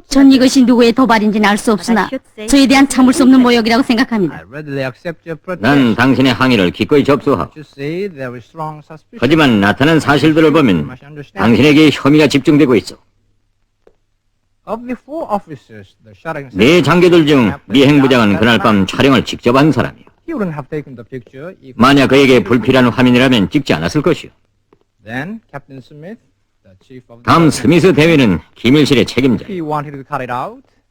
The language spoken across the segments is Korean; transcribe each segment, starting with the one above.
전 이것이 누구의 도발인지는 알 수 없으나 저에 대한 참을 수 없는 모욕이라고 생각합니다. 난 당신의 항의를 기꺼이 접수하고, 하지만 사실들을 보면 당신에게 혐의가 집중되고 있어. 네 장교들 중 미행 부장은 그날 밤 촬영을 직접 한 사람이요. 만약 그에게 불필요한 화면이라면 찍지 않았을 것이요. 다음 스미스 대위는 기밀실의 책임자.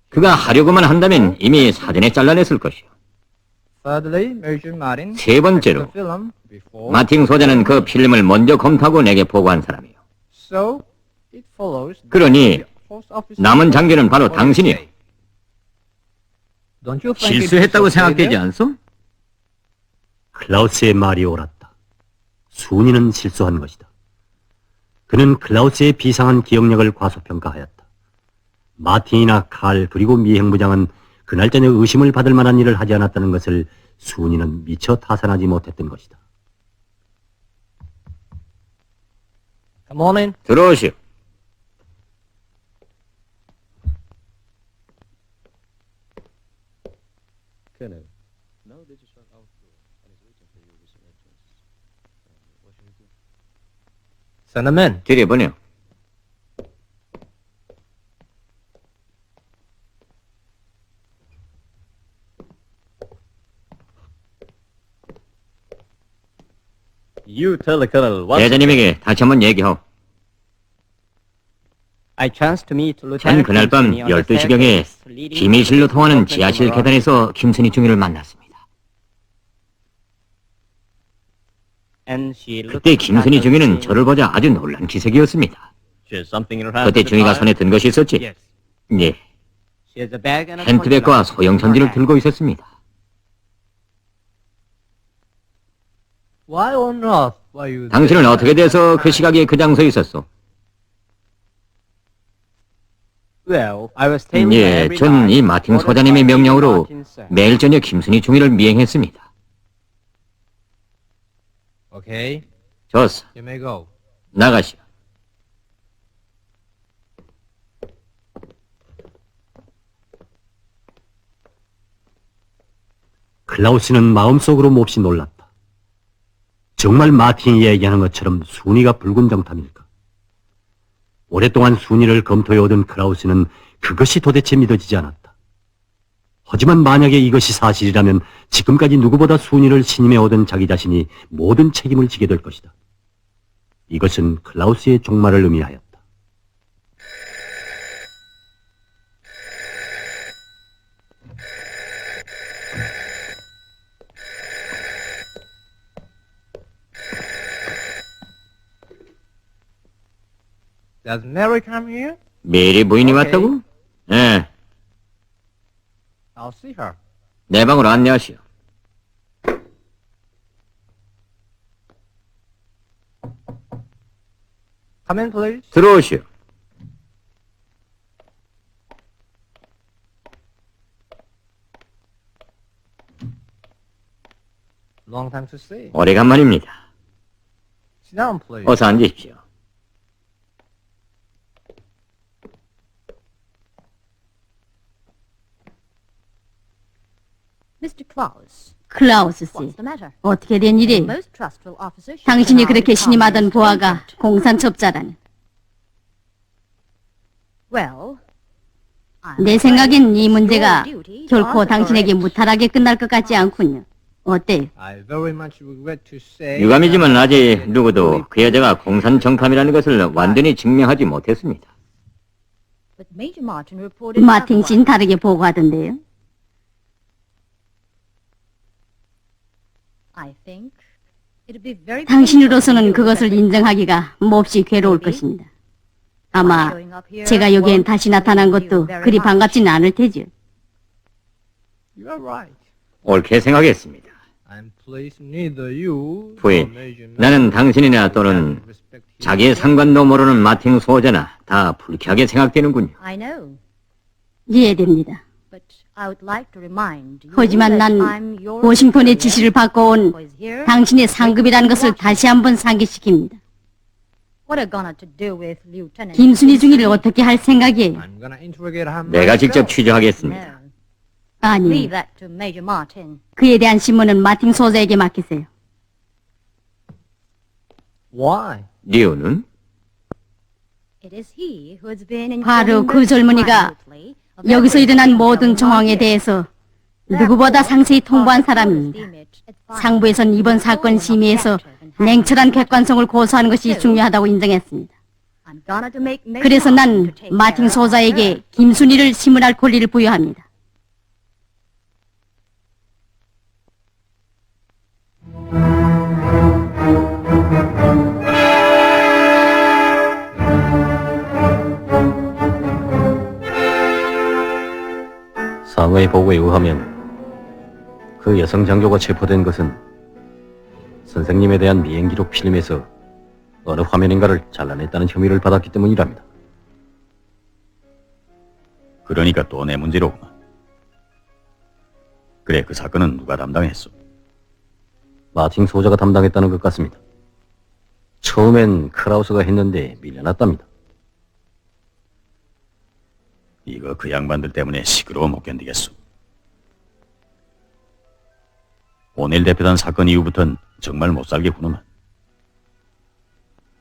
그가 하려고만 한다면 이미 사전에 잘라냈을 것이요. 세 번째로, 마틴 소자는 그 필름을 먼저 검토하고 내게 보고한 사람이요. 그러니 남은 장교는 바로 당신이요. 실수했다고 생각되지 않소? 클라우스의 말이 옳았다. 순이는 실수한 것이다. 그는 클라우스의 비상한 기억력을 과소평가하였다. 마틴이나 칼 그리고 미행부장은 그날 저녁 의심을 받을 만한 일을 하지 않았다는 것을 순이는 미처 타산하지 못했던 것이다. 들어오시오. 들여보내요. 대장님에게 다시 한번 얘기하오. 전 그날 밤 12시경에 기밀실로 통하는 지하실 계단에서 김선희 중위를 만났습니다. 그때 김선희 중위는 저를 보자 아주 놀란 기색이었습니다. 그때 중위가 손에 든 것이 있었지? 예. 핸드백과 소형 전지를 들고 있었습니다. 당신은 어떻게 돼서 그 시각에 그 장소에 있었소? 예, 전 이 마틴 소장님의 명령으로 매일 저녁 김순희 중위를 미행했습니다. 좋소. 나가시오. 클라우스는 마음속으로 몹시 놀랐다. 정말 마틴이 얘기하는 것처럼 순이가 붉은 정탐일까? 오랫동안 순이를 검토해오던 클라우스는 그것이 도대체 믿어지지 않았다. 하지만 만약에 이것이 사실이라면 지금까지 누구보다 순이를 신임해오던 자기 자신이 모든 책임을 지게 될 것이다. 이것은 클라우스의 종말을 의미하였다. 메리 부인이 왔다고? 예. 내 방으로 안내하시오. 들어오시오. 오래간만입니다. 어서 앉으십시오. 클라우스 씨, 어떻게 된 일이? 당신이 그렇게 신임하던 보아가 공산첩자라니. 내 생각엔 이 문제가 결코 당신에게 무탈하게 끝날 것 같지 않군요. 어때요? 유감이지만 아직 누구도 그 여자가 공산정탐이라는 것을 완전히 증명하지 못했습니다. 마틴 씨는 다르게 보고하던데요. 당신으로서는 그것을 인정하기가 몹시 괴로울 것입니다. 아마 제가 여기엔 다시 나타난 것도 그리 반갑지는 않을 테죠. 옳게 생각했습니다. 부인, 나는 당신이나 또는 자기의 상관도 모르는 마틴 소자나 다 불쾌하게 생각되는군요. 이해됩니다. 하지만 난 워싱턴의 지시를 받고 온 당신의 상급이라는 것을 다시 한번 상기시킵니다. 김순희 중위를 어떻게 할 생각이에요? 내가 직접 취조하겠습니다. 아니, 그에 대한 신문은 마틴 소자에게 맡기세요. 이유는? 바로 그 젊은이가 여기서 일어난 모든 정황에 대해서 누구보다 상세히 통보한 사람입니다. 상부에선 이번 사건 심의에서 냉철한 객관성을 고수하는 것이 중요하다고 인정했습니다. 그래서 난 마틴 소자에게 김순희를 신문할 권리를 부여합니다. 상어의 보고에 의하면 그 여성 장교가 체포된 것은 선생님에 대한 미행 기록 필름에서 어느 화면인가를 잘라냈다는 혐의를 받았기 때문이랍니다. 그러니까 또 내 문제로구만. 그래, 그 사건은 누가 담당했어? 마틴 소자가 담당했다는 것 같습니다. 처음엔 크라우스가 했는데 밀려났답니다. 이거 그 양반들 때문에 시끄러워 못 견디겠어. 오늘 대표단 사건 이후부턴 정말 못 살겠구나.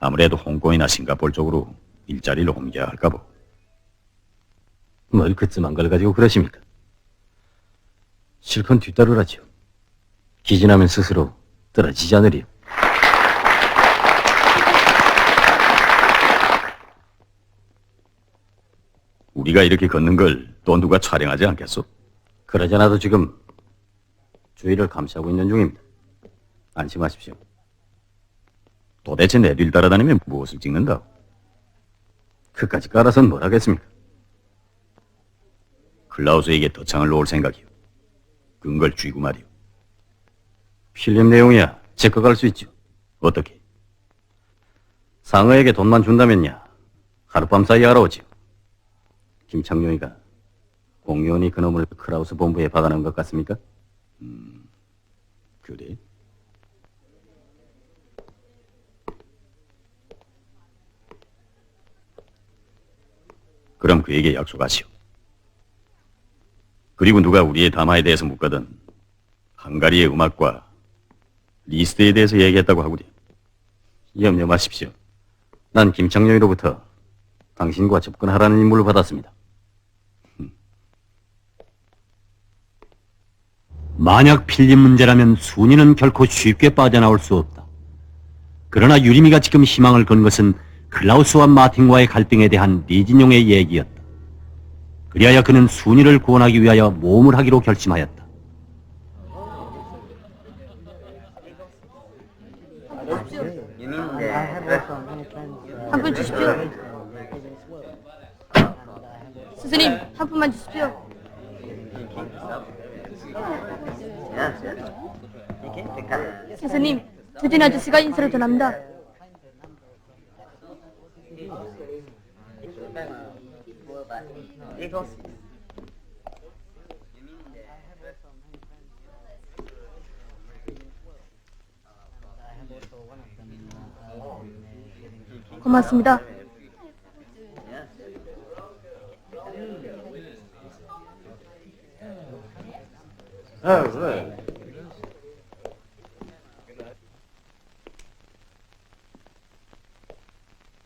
아무래도 홍콩이나 싱가포르 쪽으로 일자리를 옮겨야 할까 보. 뭘 그쯤한 걸 가지고 그러십니까? 실컷 뒤따르라지요. 기진하면 스스로 떨어지지 않으리요. 우리가 이렇게 걷는 걸 또 누가 촬영하지 않겠어? 그러지 않아도 지금 주위를 감시하고 있는 중입니다. 안심하십시오. 도대체 내 뒤를 따라다니면 무엇을 찍는다? 그까짓 깔아선 뭘 하겠습니까? 클라우스에게 덫창을 놓을 생각이요. 근걸 쥐고 말이오. 필름 내용이야 제거 갈 수 있죠. 어떻게? 상어에게 돈만 준다면야 하룻밤 사이에 알아오지요. 김창룡이가 공연히 그놈을 크라우스 본부에 박아놓은 것 같습니까? 그래? 그럼 그에게 약속하시오. 그리고 누가 우리의 담화에 대해서 묻거든 헝가리의 음악과 리스트에 대해서 얘기했다고 하구려. 염려 마십시오. 난 김창룡이로부터 당신과 접근하라는 임무를 받았습니다. 만약 필름 문제라면 순이는 결코 쉽게 빠져나올 수 없다. 그러나 유리미가 지금 희망을 건 것은 클라우스와 마틴과의 갈등에 대한 리진용의 얘기였다. 그리하여 그는 순이를 구원하기 위하여 모험을 하기로 결심하였다. 한 푼 주십시오. 스승님, 한 푼만 주십시오. 스승님, 주진 아저씨가 인사를 전합니다. 고맙습니다.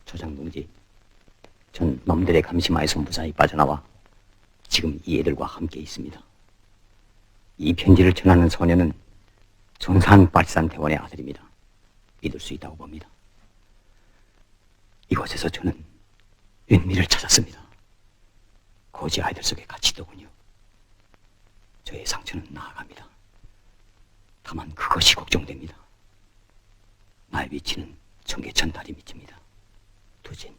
조장동지, 전 놈들의 감시마에서 무사히 빠져나와 지금 이 애들과 함께 있습니다. 이 편지를 전하는 소녀는 존산 발산 대원의 아들입니다. 믿을 수 있다고 봅니다. 이곳에서 저는 은미를 찾았습니다. 고지 아이들 속에 같이 있더군요. 저의 상처는 나아갑니다. 다만 그것이 걱정됩니다. 나의 위치는 청계천 다리 밑입니다. 두진.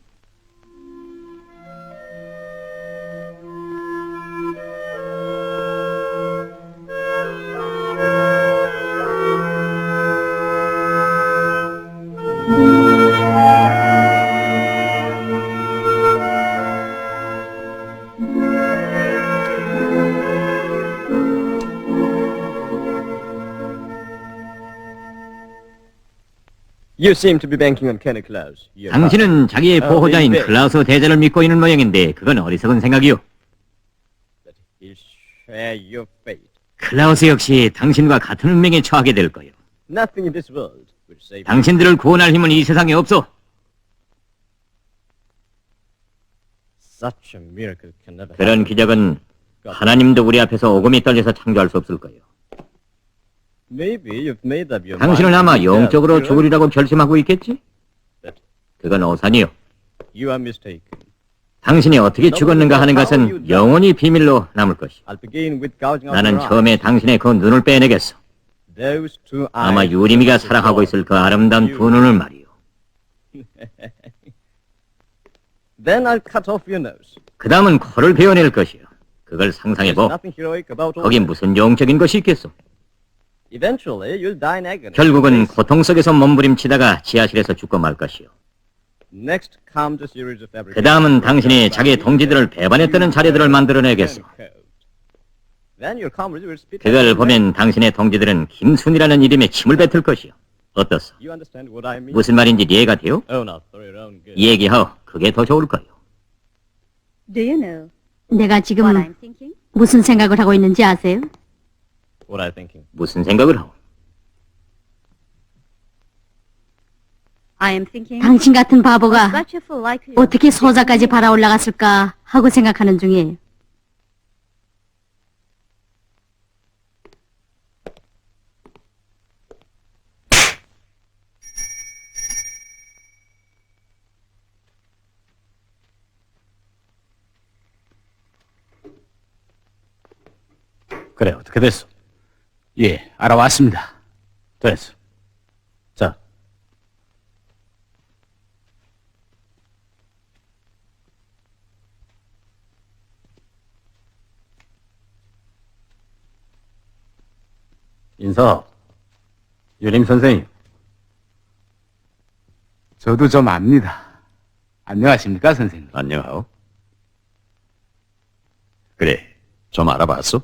You seem to be banking on Kenny Klaus. 당신은 자기의 보호자인 클라우스 대자를 믿고 있는 모양인데 그건 어리석은 생각이요. He'll share your fate. 클라우스 역시 당신과 같은 운명에 처하게 될 거요. Nothing in this world will save you. 당신들을 구원할 힘은 이 세상에 없어. Such a miracle can never 그런 happen. 기적은 하나님도 우리 앞에서 오금이 떨려서 창조할 수 없을 거예요. Maybe you've made up your 당신은 mind 아마 to 영적으로 death. 죽으리라고 결심하고 있겠지? 그건 오산이요. You are mistaken. 당신이 어떻게 죽었는가 하는 것은 영원히 비밀로 남을 것이요. I'll begin with gouging out 나는 your 처음에 eyes. 당신의 그 눈을 빼내겠어. Those two 아마 eyes 유리미가 will 사랑하고 있을 그 아름다운 you. 두 눈을 말이요. Then I'll cut off your nose. 그 다음은 코를 베어낼 것이요. 그걸 There's 상상해보. nothing heroic about all 거기 that. 무슨 영적인 것이 있겠어. Eventually, you'll die in agony. 결국은 고통 속에서 몸부림치다가 지하실에서 죽고 말 것이요. Next comes a series of 그 fabrications. 다음은 당신이 자기의 동지들을 배반했다는 자료들을 만들어내겠어. Then your comrades will spit 그걸 out 보면 당신의 동지들은 김순이라는 이름에 침을 뱉을 것이요. 어떻소? You understand what I mean? 무슨 말인지 이해가 돼요? Oh, no, for your own good. 이 얘기하오. 그게 더 좋을 거요. 내가 지금 무슨 생각을 하고 있는지 아세요? What are you thinking? 무슨 생각을 하오? 당신 같은 바보가 어떻게 소자까지 발아 올라갔을까 하고 생각하는 중이에요. 그래, 어떻게 됐어? 예, 알아왔습니다. 됐어. 자. 인사. 유림 선생님. 저도 좀 압니다. 안녕하십니까, 선생님? 안녕하오. 그래, 좀 알아봤어?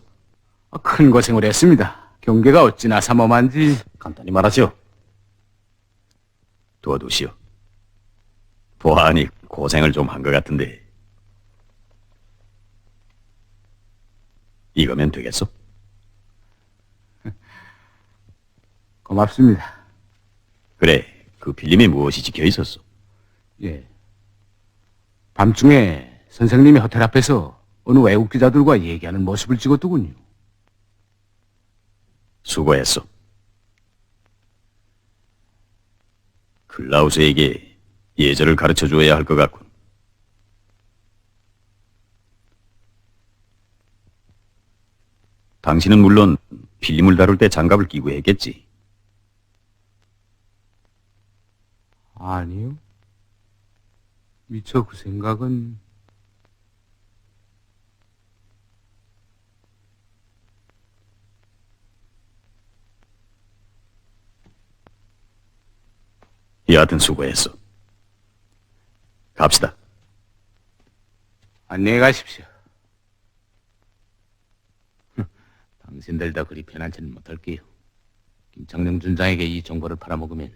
큰 고생을 했습니다. 경계가 어찌나 삼엄한지. 간단히 말하시오. 도와두시오. 보아하니 고생을 좀 한 것 같은데. 이거면 되겠어? 고맙습니다. 그래, 그 필름에 무엇이 찍혀 있었어? 예. 밤중에 선생님이 호텔 앞에서 어느 외국 기자들과 얘기하는 모습을 찍었더군요. 수고했어. 클라우스에게 예절을 가르쳐 줘야 할 것 같군. 당신은 물론 필름을 다룰 때 장갑을 끼고 했겠지. 아니요. 미처 그 생각은... 여하튼 수고했어. 갑시다. 안녕히 가십시오. 당신들 다 그리 편안치는 못할게요. 김창룡 준장에게 이 정보를 팔아먹으면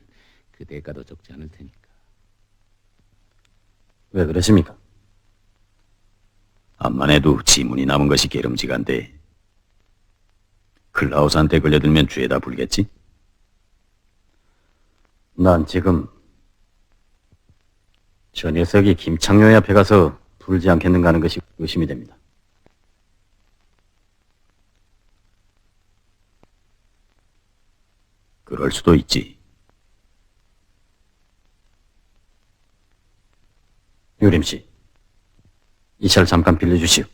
그 대가도 적지 않을 테니까. 왜 그러십니까? 암만 해도 지문이 남은 것이 게름직한데 클라우스한테 걸려들면 죄다 불겠지? 난 지금 저 녀석이 김창룡 앞에 가서 불지 않겠는가 하는 것이 의심이 됩니다. 그럴 수도 있지. 유림 씨, 이 차를 잠깐 빌려주시오.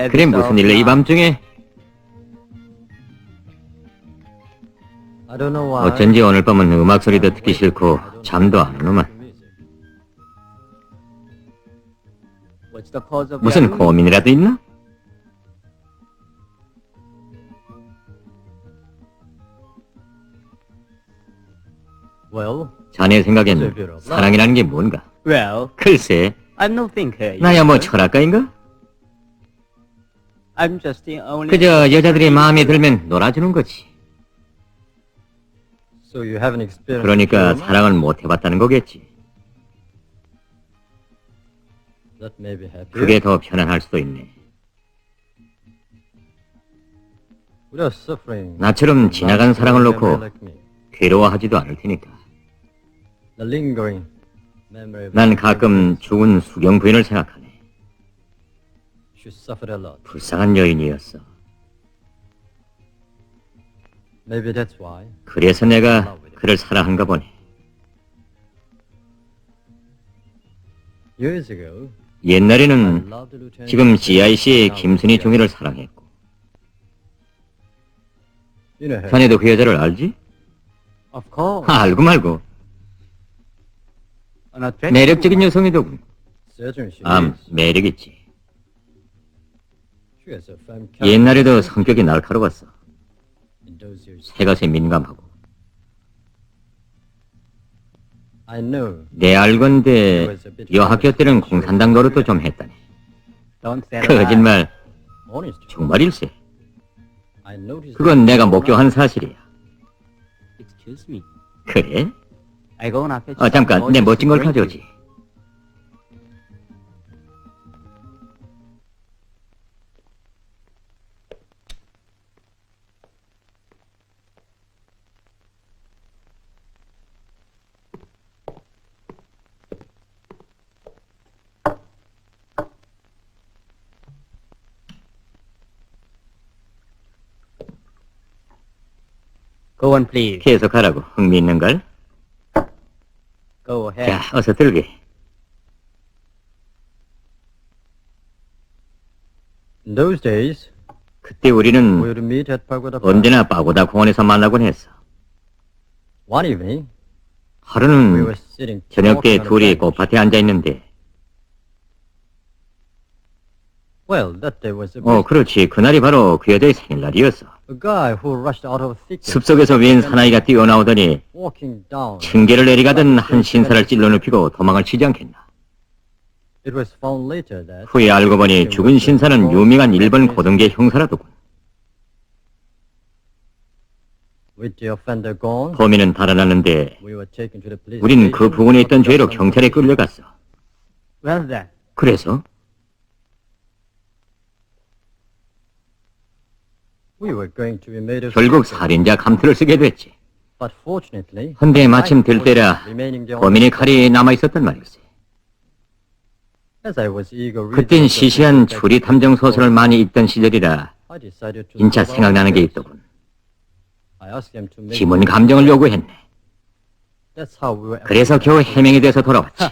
그래 무슨 일로 이 밤중에? 어쩐지 오늘 밤은 음악 소리도 듣기 싫고 잠도 안 오는구만. 무슨 고민이라도 있나? 자네 생각엔 사랑이라는 게 뭔가? 글쎄, 나야 뭐 철학가인가? 그저 여자들이 마음에 들면 놀아주는 거지. 그러니까 사랑을 못 해봤다는 거겠지. 그게 더 편안할 수도 있네. 나처럼 지나간 사랑을 놓고 괴로워하지도 않을 테니까. 난 가끔 죽은 수경 부인을 생각하네. 불쌍한 여인이었어. 그래서 내가 그를 사랑한가 보네. 옛날에는 지금 CIC의 김순희 중위를 사랑했고. 자네도 그 여자를 알지? 알고 말고. 매력적인 여성이더군. 매력있지. 옛날에도 성격이 날카로웠어. 새것에 민감하고. 내 알건데 여학교 때는 공산당 노릇도 좀 했다네. 거짓말. 정말일세. 그건 내가 목격한 사실이야. 그래? 잠깐, 내 멋진 걸 가져오지. 계속하라고. 흥미있는 걸? 자, 어서 들게. 그때 우리는 언제나 파고다 공원에서 만나곤 했어. 하루는 저녁 때 둘이 꽃밭에 앉아있는데 그렇지. 그날이 바로 그 여자의 생일날이었어. 숲속에서 웬 사나이가 뛰어나오더니 층계를 내려가던 한 신사를 찔러 눕히고 도망을 치지 않겠나. 후에 알고 보니 죽은 신사는 유명한 일본 고등계 형사라더군. 범인은 달아났는데 우린 그 부근에 있던 죄로 경찰에 끌려갔어. 그래서? 결국 살인자 감투를 쓰게 됐지. 헌데 마침 들때라 범인의 칼이 남아있었단 말일세. 그땐 시시한 추리 탐정 소설을 많이 읽던 시절이라 인차 생각나는 게 있더군. 지문 감정을 요구했네. 그래서 겨우 해명이 돼서 돌아왔지.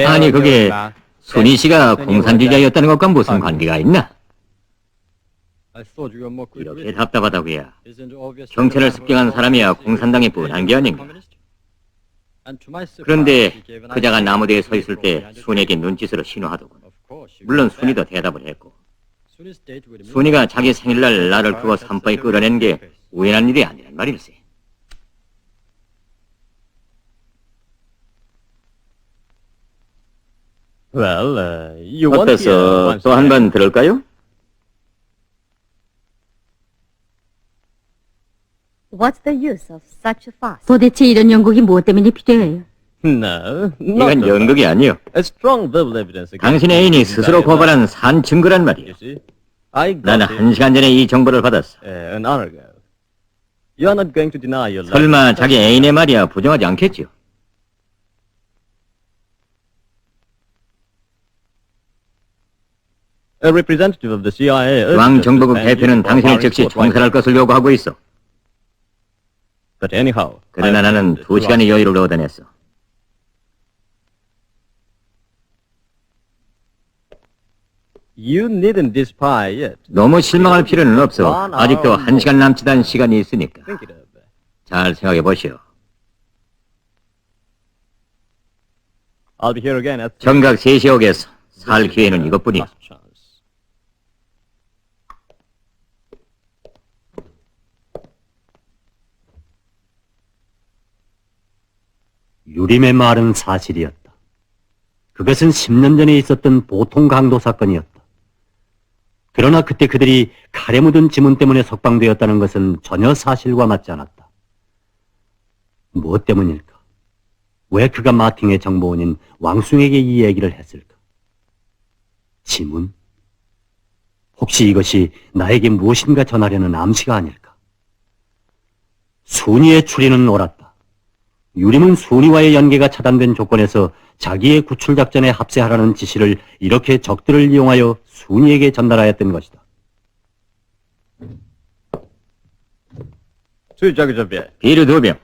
아니 그게 순희 씨가 공산주의자였다는 것과 무슨 관계가 있나? 이렇게 답답하다고야. 경찰을 습격한 사람이야 공산당에 뻔한 게 아닌가. 그런데 그자가 나무대에 서 있을 때 순에게 눈짓으로 신호하더군. 물론 순이도 대답을 했고. 순이가 자기 생일날 나를 두고 산바에 끌어낸 게 우연한 일이 아니란 말일세. 어때서 또 한 번 들을까요? 도대체 이런 연극이 무엇 때문에 필요해요? 이건 연극이 아니요. 당신의 애인이 스스로 고발한 산 증거란 말이요. 나는 1시간 전에 이 정보를 받았어. 설마 자기 애인의 말이야 부정하지 않겠지요? 중앙정보국 대표는 당신을 즉시 총살할 것을 요구하고 있어. 그러나 나는 2시간의 여유를 얻어냈어. You needn't despair yet. 너무 실망할 필요는 없어. 아직도 1시간 남짓 한 시간이 있으니까. Think it over. 잘 생각해 보시오. I'll be here again at 정각 3시에 오겠어. 살 기회는 이것뿐이야. last chance. 유림의 말은 사실이었다. 그것은 10년 전에 있었던 보통 강도 사건이었다. 그러나 그때 그들이 칼에 묻은 지문 때문에 석방되었다는 것은 전혀 사실과 맞지 않았다. 무엇 때문일까? 왜 그가 마팅의 정보원인 왕숭에게 이 얘기를 했을까? 지문? 혹시 이것이 나에게 무엇인가 전하려는 암시가 아닐까? 순이의 추리는 옳았다. 유림은 순이와의 연계가 차단된 조건에서 자기의 구출 작전에 합세하라는 지시를 이렇게 적들을 이용하여 순이에게 전달하였던 것이다. 저기 좀 배. 비를 2병.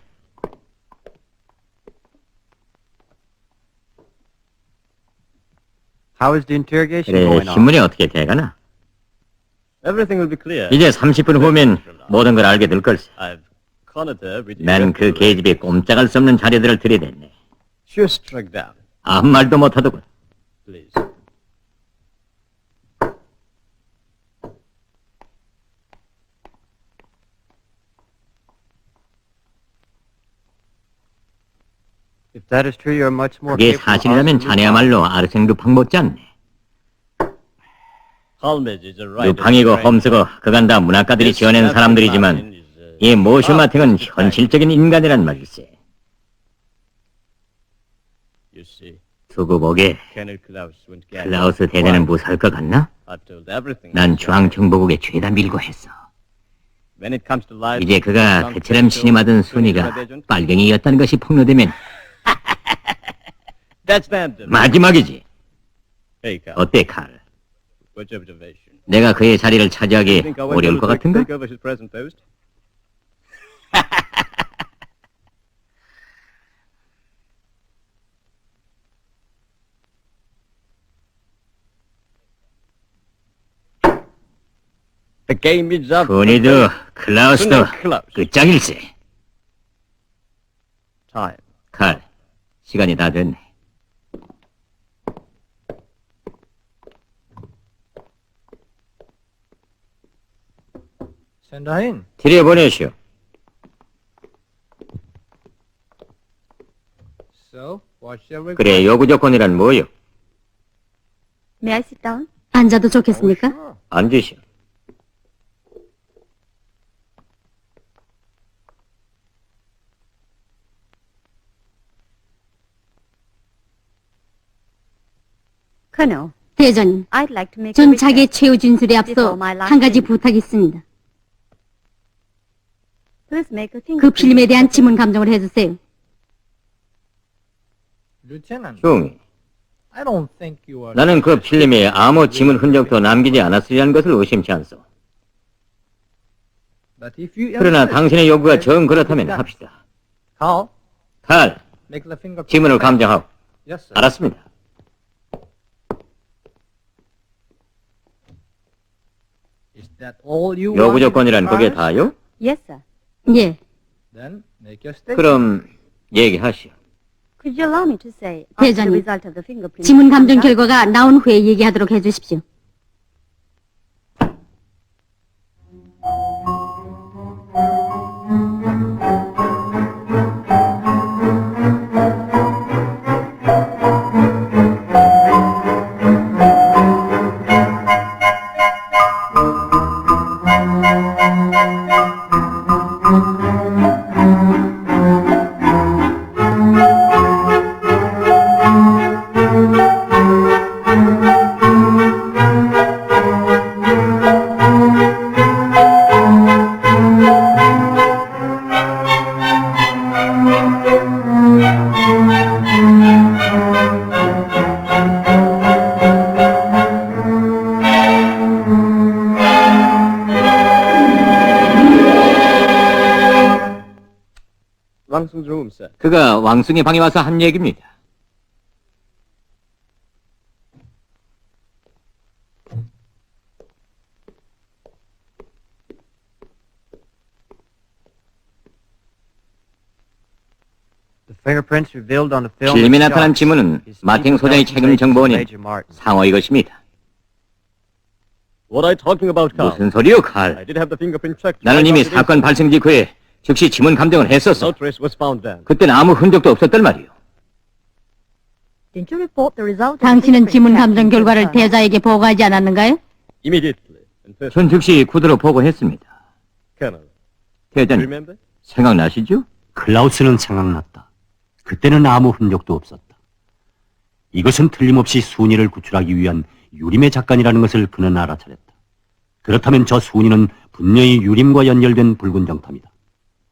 How is the interrogation 그래, going on? 신문이 어떻게 돼가나? Everything will be clear. 이제 30분 후면 모든 걸 알게 될 걸세. I've cornered her with 난 그 계집에 꼼짝할 수 없는 자료들을 들이댔네. She was struck down. 아무 말도 못하더군. Please. If that is true, you're much more 그게 capable 사실이라면 of 자네야말로 아르생 루팡 못지않네. Holmes is a writer. 루팡이고 홈스고 그간 다 문학가들이 지어낸 사람들이지만 이 모슈 마팅은 현실적인 인간이란 말일세. You see, 두고 보게 Kenneth Klaus won't get 클라우스 대대는 무사할 것 같나? I've told everything. 난 중앙정보국에 죄다 밀고 했어. When it comes to life, 이제 그가 그처럼 신임하던 순이가 빨갱이였다는 것이 폭로되면 That's the end. 마지막이지. Hey, Carl. 어때, 칼? What's your observation? 내가 그의 자리를 차지하기 Think I won't be 어려울 able 것 to 같은가? take over his present post? The game is up. 순이도 클라우스도 끝장일세. Time. 칼, 시간이 다 됐네. Sendahin. 들여보내시오. So, what shall we 그래, 요구 조건이란 뭐요? May I sit down? 앉아도 좋겠습니까? 앉으시오. Colonel, 대전님, I'd like to make a 전 request. 자기 최후 진술에 앞서 한 가지 부탁이 있습니다. Please make a 그 필름에 대한 지문 감정을 해주세요. Lieutenant, 흉이, I don't think you are... 나는 그 필름에 아무 지문 흔적도 남기지 않았으리라는 것을 의심치 않소. But if you 그러나 insist, 당신의 요구가 then 정 그렇다면 it's done. 합시다. Carl, 칼, make the fingerprint. 지문을 check. 감정하고. Yes, sir. 알았습니다. Is that all you 요구 want, 조건이란 Mr. 그게 Barnes? 다요? Yes, sir. 예, Then make your statement. 그럼 얘기하시오. Could you allow me to say after the 대전님, result of the fingerprint? 지문 감정 comes out? 결과가 나온 후에 얘기하도록 해주십시오. Langsung's room, sir. 그가 왕숭이 방에 와서 한 얘기입니다. 필름에 나타난 지문은 마팅 소장의 책임 정보원인 상어의 것입니다. What are you talking about, Carl? 무슨 소리요, 칼? I did have the fingerprint checked. 나는 이미 사건 발생 직후에 즉시 지문 감정을 했었어. No trace was found then. 그때는 아무 흔적도 없었단 말이오. Didn't you report the result of the 당신은 fingerprint 지문 test 감정 to the 결과를 colonel? 대자에게 보고하지 않았는가요? Immediately. And first, 전 즉시 구두로 보고했습니다. Colonel, 대장님, remember? 생각나시죠? 클라우스는 생각났다. 그때는 아무 흔적도 없었다. 이것은 틀림없이 순이를 구출하기 위한 유림의 작간이라는 것을 그는 알아차렸다. 그렇다면 저 순이는 분명히 유림과 연결된 붉은 정탐이다.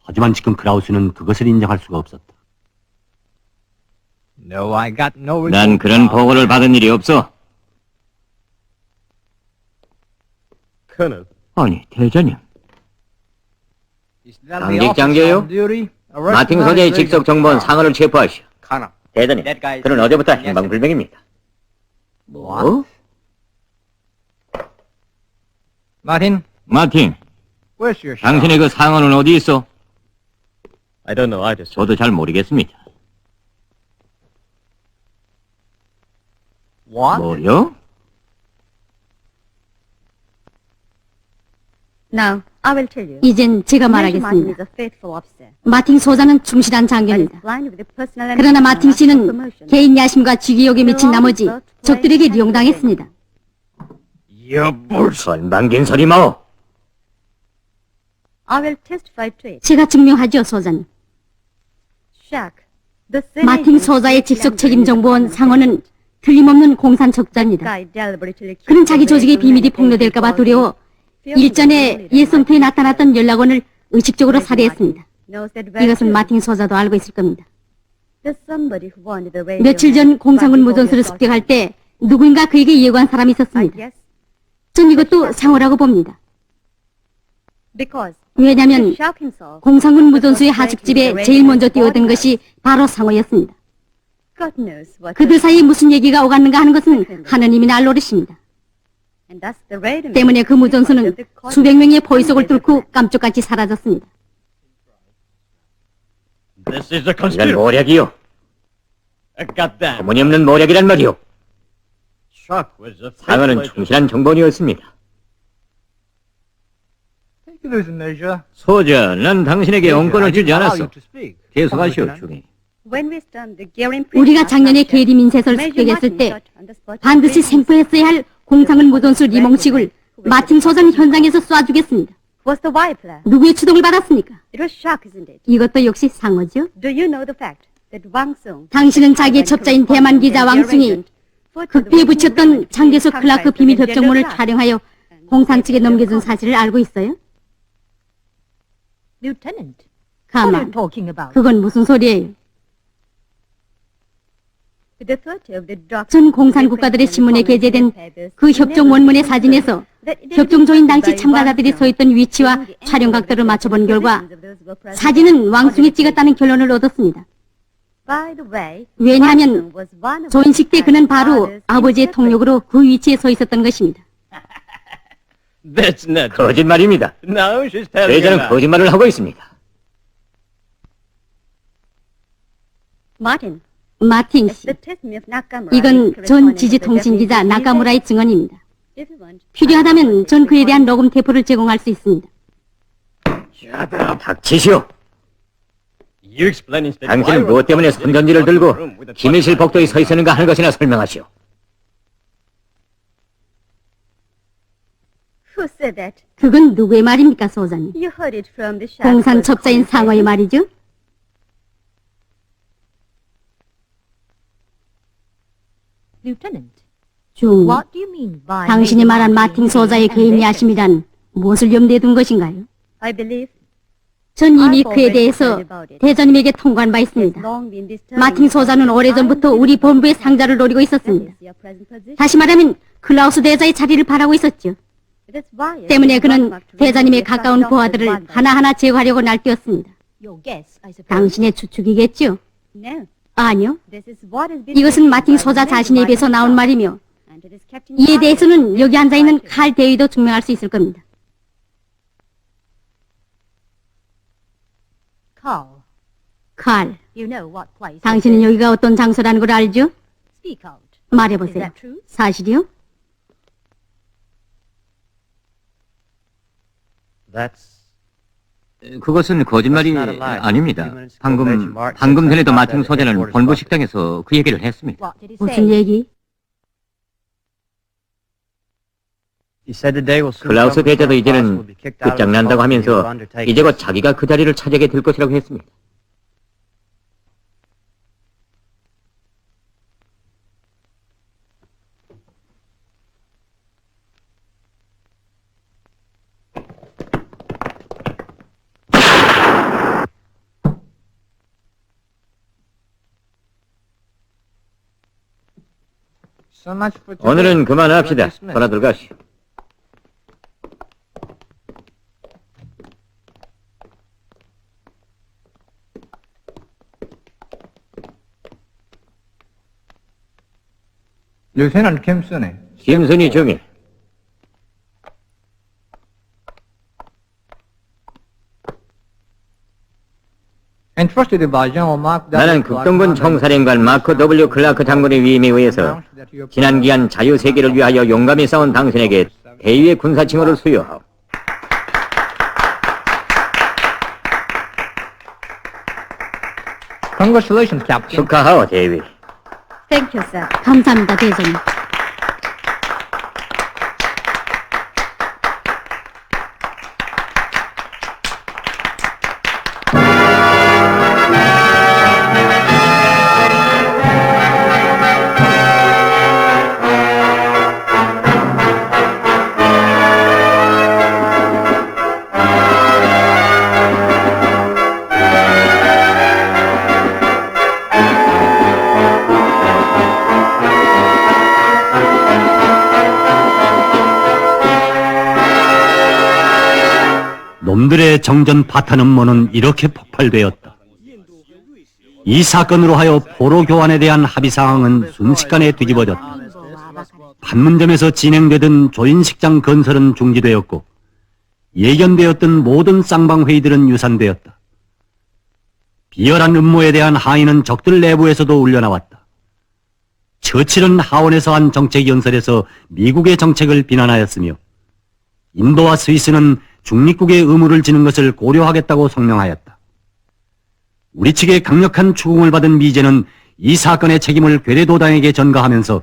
하지만 지금 클라우스는 그것을 인정할 수가 없었다. No, I got no report. 난 그런 보고를 받은 일이 없어. Colonel, 아니, 대장님. Is that 당직 the officer 장교요? on duty? Arrest 마팅 the 소장의 magistrate 직속 정보원 상어를 체포하시오. Colonel. 대장님, 그는 어제부터 행방불명입니다. 뭐? Martin, 마틴, where's your shot? 당신의 그 상어는 어디 있어? I don't know either. 저도 잘 모르겠습니다. What? 뭐요? Now, I will tell you. 이젠 제가 Major Martin is 말하겠습니다. a faithful officer. 마팅 소장은 충실한 But is 장교입니다. blind with the personal 그러나 ambition 마팅 of 씨는 promotion. 개인 야심과 직위욕에 미친 나머지 적들에게 이용당했습니다. 건방진 소리 마오. I will testify to it. 제가 증명하죠, 소장님. Shaq, the 마팅 소자의 직속 책임 정보원 상어는 틀림없는 공산 적자입니다. 그는 자기 조직의 비밀이 폭로될까봐 두려워 일전에 예선투에 나타났던 연락원을 의식적으로 살해했습니다. 이것은 마팅 소자도 알고 있을 겁니다. 며칠 전 공산군 무전수를 습격할 때 누구인가 그에게 예고한 사람이 있었습니다. 전 이것도 상어라고 봅니다. 왜냐하면 공산군 무전수의 하숙집에 제일 먼저 뛰어든 것이 바로 상어였습니다. 그들 사이에 무슨 얘기가 오갔는가 하는 것은 하느님이나 알 노릇입니다. 때문에 그 무전수는 수백 명의 포위 속을 뚫고 깜짝같이 사라졌습니다. This is a 이건 conspiracy. 모략이요. Goddamn. 터무니없는 모략이란 말이오. Shaq was a 상어는 faithful agent. 충실한 정보원이었습니다. Take it as a measure. 소자, 난 당신에게 영권을 주지 allow 않았어. you to speak. 계속하시오, 중에. 우리가 작년에 게리 민세서를 습격했을 때 반드시 생포했어야 할 공상은 무전수 리몽식을 마틴 소장 현장에서 쏴주겠습니다. 누구의 추동을 받았습니까? 이것도 역시 상어죠. 당신은 자기의 첩자인 대만 기자 왕숭이 극비에 붙였던 장개수 클라크 비밀 협정문을 촬영하여 공산 측에 넘겨준 사실을 알고 있어요? Lieutenant, 가만, talking about? 그건 무슨 소리예요? 전 공산 국가들의 신문에 게재된 그 협정 원문의 사진에서 협정 조인 당시 참가자들이 서 있던 위치와 촬영각도를 맞춰본 결과 사진은 왕숭이 찍었다는 결론을 얻었습니다. 왜냐하면 조인식 때 그는 바로 아버지의 통역으로 그 위치에 서 있었던 것입니다. That's not. 거짓말입니다. No, she's telling you 대자는 that. 거짓말을 하고 있습니다. 마틴 씨, 이건 전 지지통신 기자 나카무라의 증언입니다. 필요하다면 전 그에 대한 녹음 테이프를 제공할 수 있습니다. 닥치시오. You explain instead. 당신은 무엇 때문에 손전지를 들고 기밀실 복도에 서 있었는가 하는 것이나 설명하시오. 그건 누구의 말입니까, 소장님? 공산 첩자인 상어의 말이죠? 중, 당신이 말한 마틴 소자의 개인 야심이란 무엇을 염두에 둔 것인가요? 전 이미 그에 대해서 대전님에게 통과한 바 있습니다. 마틴 소자는 오래전부터 우리 본부의 상자를 노리고 있었습니다. 다시 말하면 클라우스 대자의 자리를 바라고 있었죠. 때문에 그는 대자님의 가까운 부하들을 하나하나 제거하려고 날뛰었습니다. 당신의 추측이겠죠? 아니요. 이것은 마틴 소자 자신의 입에서 나온 말이며 이에 대해서는 여기 앉아있는 칼 대위도 증명할 수 있을 겁니다. 칼, You know what place. 당신은 여기가 어떤 장소라는 걸 알죠? Speak out. 말해보세요. Is that true? 사실이요? 그것은 거짓말이 아닙니다. 방금 전에도 마틴 소장은 본부 식당에서 그 얘기를 했습니다. What did he 무슨 say? 얘기? 클라우스 대자도 이제는 끝장난다고 하면서 이제 곧 자기가 그 자리를 차지하게 될 것이라고 했습니다. So much for today. 오늘은 그만합시다. 돌아들 가시오. Lieutenant Kim Sunny. 김순희 중위. Entrusted by General Mark W. 나는 국동군 총사령관 마크 W. 클라크 장군의 위임에 의해서 지난 기간 자유세계를 위하여 용감히 싸운 당신에게 대위의 군사칭호를 수여하오. Congratulations, Captain. 축하하오, 대위. Thank you, sir. 감사합니다, 대장님. 놈들의 정전 파탄 음모는 이렇게 폭발되었다. 이 사건으로 하여 포로 교환에 대한 합의 사항은 순식간에 뒤집어졌다. 판문점에서 진행되던 조인식장 건설은 중지되었고 예견되었던 모든 쌍방회의들은 유산되었다. 비열한 음모에 대한 항의는 적들 내부에서도 울려나왔다. 처칠은 하원에서 한 정책연설에서 미국의 정책을 비난하였으며 인도와 스위스는 중립국의 의무를 지는 것을 고려하겠다고 성명하였다. 우리 측의 강력한 추궁을 받은 미제는 이 사건의 책임을 괴뢰도당에게 전가하면서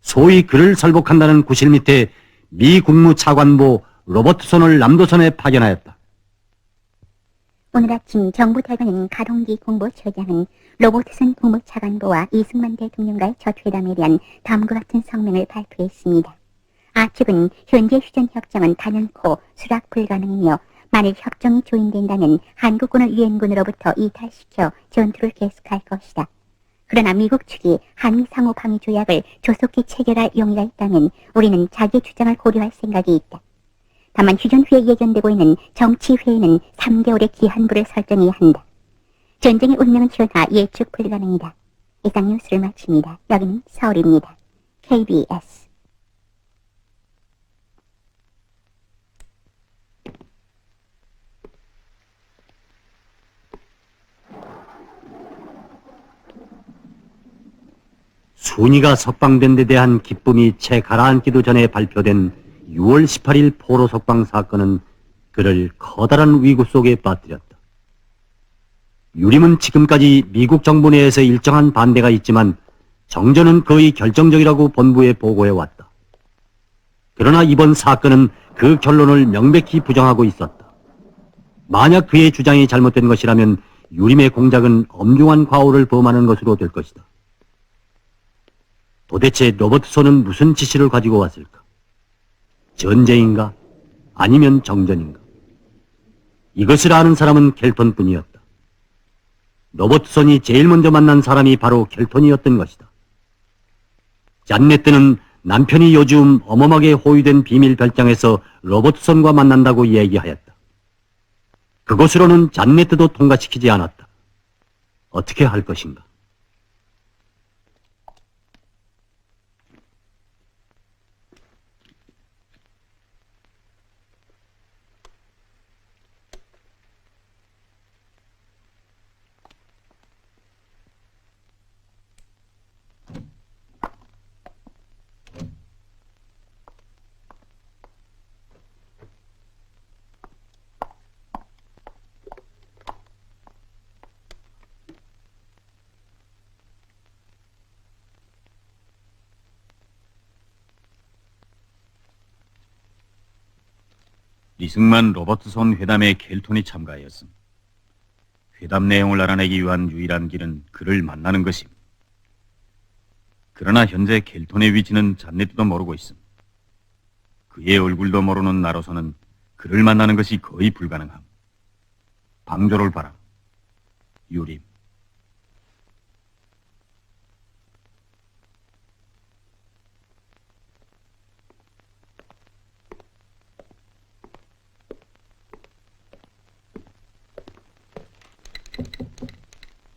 소위 그를 설복한다는 구실 밑에 미 국무차관보 로버트손을 남도선에 파견하였다. 오늘 아침 정부 대변인 가동기 공보처장은 로버트슨 국무차관보와 이승만 대통령과의 첫 회담에 대한 다음과 같은 성명을 발표했습니다. 아측은 현재 휴전 협정은 단연코 수락 불가능이며 만일 협정이 조인된다면 한국군을 유엔군으로부터 이탈시켜 전투를 계속할 것이다. 그러나 미국 측이 한미 상호 방위 조약을 조속히 체결할 용의가 있다면 우리는 자기 주장을 고려할 생각이 있다. 다만 휴전 후에 예견되고 있는 정치회의는 3개월의 기한부를 설정해야 한다. 전쟁의 운명은 현하 예측 불가능이다. 이상 뉴스를 마칩니다. 여기는 서울입니다. KBS. 순이가 석방된 데 대한 기쁨이 채 가라앉기도 전에 발표된 6월 18일 포로 석방 사건은 그를 커다란 위구 속에 빠뜨렸다. 유림은 지금까지 미국 정부 내에서 일정한 반대가 있지만 정전은 거의 결정적이라고 본부에 보고해왔다. 그러나 이번 사건은 그 결론을 명백히 부정하고 있었다. 만약 그의 주장이 잘못된 것이라면 유림의 공작은 엄중한 과오를 범하는 것으로 될 것이다. 도대체 로버트손은 무슨 지시를 가지고 왔을까? 전쟁인가? 아니면 정전인가? 이것을 아는 사람은 켈턴뿐이었다. 로버트손이 제일 먼저 만난 사람이 바로 켈턴이었던 것이다. 잔네트는 남편이 요즘 어마어마하게 호위된 비밀 별장에서 로버트손과 만난다고 얘기하였다. 그곳으로는 잔네트도 통과시키지 않았다. 어떻게 할 것인가? 이승만 로버트손 회담에 켈톤이 참가하였음. 회담 내용을 알아내기 위한 유일한 길은 그를 만나는 것임. 그러나 현재 켈톤의 위치는 잔네도 모르고 있음. 그의 얼굴도 모르는 나로서는 그를 만나는 것이 거의 불가능함. 방조를 바람. 유림.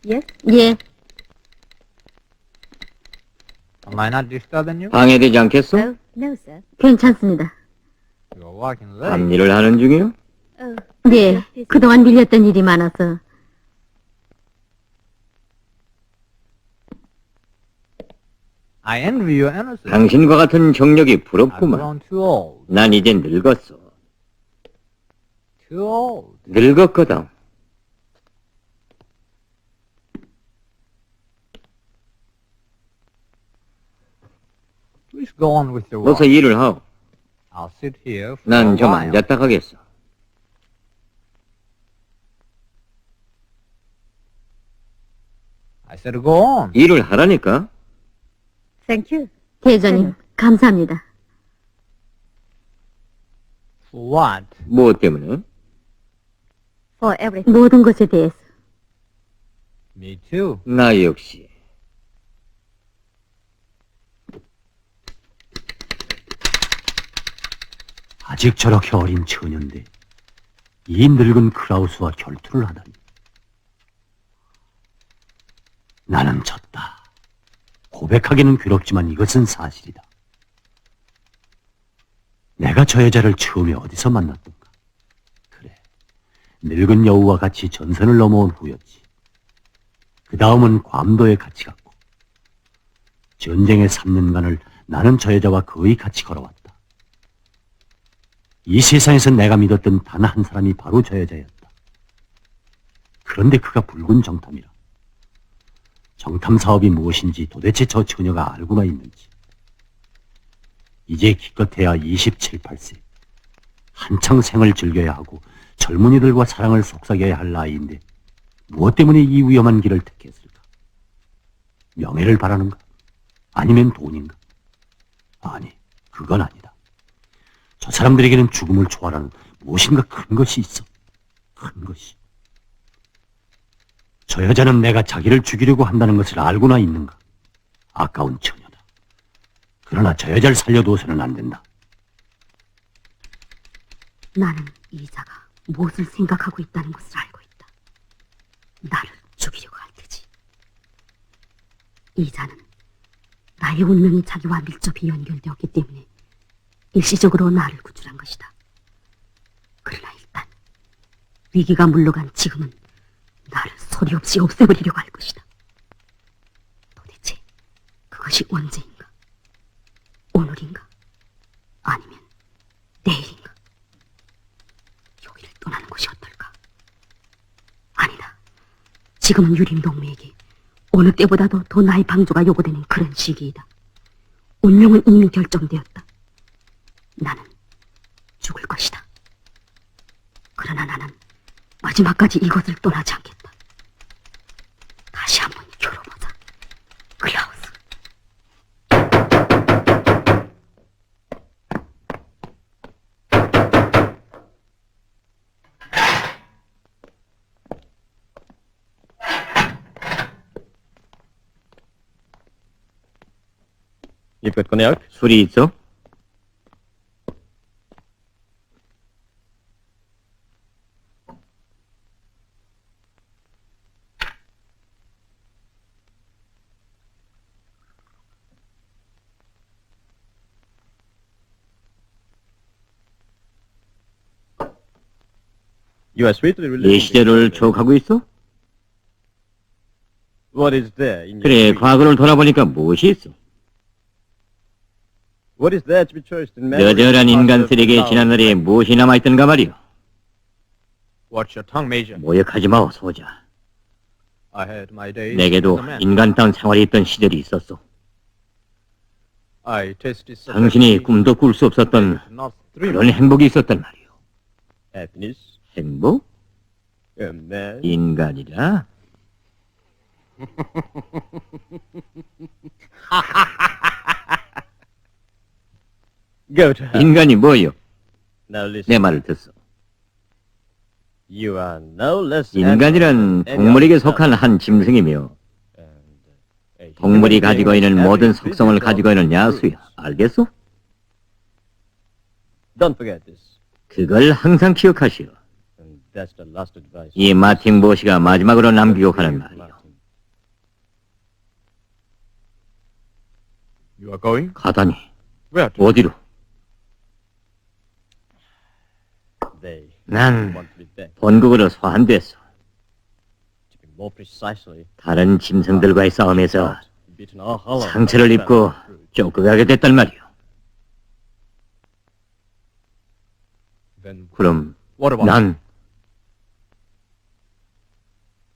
Yes? 예, Am I not disturbing you? 방해되지 않겠어? Oh, no, sir. 괜찮습니다. You're working late. 밤일을 하는 중이요? Oh, 네, 그동안 밀렸던 일이 많아서. I envy your innocence. 당신과 같은 정력이 I've 부럽구만. grown too old. 난 이제 늙었어. Too old. 늙었거든. Please go on with your work. 어서 일을 하오. I'll sit here for 난 a 좀 while. 앉았다 가겠어. I said go on. 일을 하라니까. thank you. 대전님, 감사합니다. For what? 뭐 때문에? For everything. 모든 것에 대해서. Me too. 나 역시. 아직 저렇게 어린 처녀인데 이 늙은 크라우스와 결투를 하다니. 나는 졌다. 고백하기는 괴롭지만 이것은 사실이다. 내가 저 여자를 처음에 어디서 만났던가. 그래, 늙은 여우와 같이 전선을 넘어온 후였지. 그 다음은 괌도에 같이 갔고, 전쟁의 3년간을 나는 저 여자와 거의 같이 걸어왔다. 이 세상에서 내가 믿었던 단 한 사람이 바로 저 여자였다. 그런데 그가 붉은 정탐이라. 정탐 사업이 무엇인지 도대체 저 처녀가 알고나 있는지. 이제 기껏해야 27, 8세. 한창 생을 즐겨야 하고 젊은이들과 사랑을 속삭여야 할 나이인데 무엇 때문에 이 위험한 길을 택했을까? 명예를 바라는가? 아니면 돈인가? 아니, 그건 아니다. 저 사람들에게는 죽음을 초월하는 무엇인가 큰 것이 있어. 큰 것이. 저 여자는 내가 자기를 죽이려고 한다는 것을 알고나 있는가? 아까운 처녀다. 그러나 저 여자를 살려두어서는 안 된다. 나는 이자가 무엇을 생각하고 있다는 것을 알고 있다. 나를 죽이려고 할 테지. 이자는 나의 운명이 자기와 밀접히 연결되었기 때문에 일시적으로 나를 구출한 것이다. 그러나 일단 위기가 물러간 지금은 나를 소리 없이 없애버리려고 할 것이다. 도대체 그것이 언제인가? 오늘인가? 아니면 내일인가? 여기를 떠나는 것이 어떨까? 아니다. 지금은 유림 동무에게 어느 때보다도 더 나의 방조가 요구되는 그런 시기이다. 운명은 이미 결정되었다. 나는 죽을 것이다. 그러나 나는 마지막까지 이곳을 떠나지 않겠다. 다시 한번 겨뤄보자. 클라우스. You've got cognac? 술이 있어? You are sweetly 내 reliving 시절을 the- 추억하고 있어? What is there in your 그래, dream? 과거를 돌아보니까 무엇이 있어? What is there to be chosen in memory? 여절한 인간 쓰레기의 지난날에 무엇이 남아있던가 말이오. Watch your tongue, Major. 모욕하지 마오, 소자. I had my days. 내게도 as a man. 인간다운 생활이 있던 시절이 있었어. I tasted such 당신이 a 꿈도 꿀 수 없었던 not dream. 그런 행복이 있었단 말이오. Happiness. 행복? A man. 인간이라? Go to hell. 인간이 뭐요? Now listen. 내 말을 듣소. You are no less 인간이란 동물에게 속한 한 짐승이며 동물이 가지고 있는 모든 속성을 가지고 있는 야수야. 알겠소? Don't forget this. 그걸 항상 기억하시오. And that's the last advice. 이 마틴 보시가 마지막으로 남기고 가는 말이요. You are going? 가다니. Where to? 어디로? They 난 want to be back. 본국으로 소환됐어. To be more precisely, 다른 짐승들과의 싸움에서 beaten all hollow. 상처를 입고 쫓겨가게 됐단 말이오. Then 그럼 what about? 난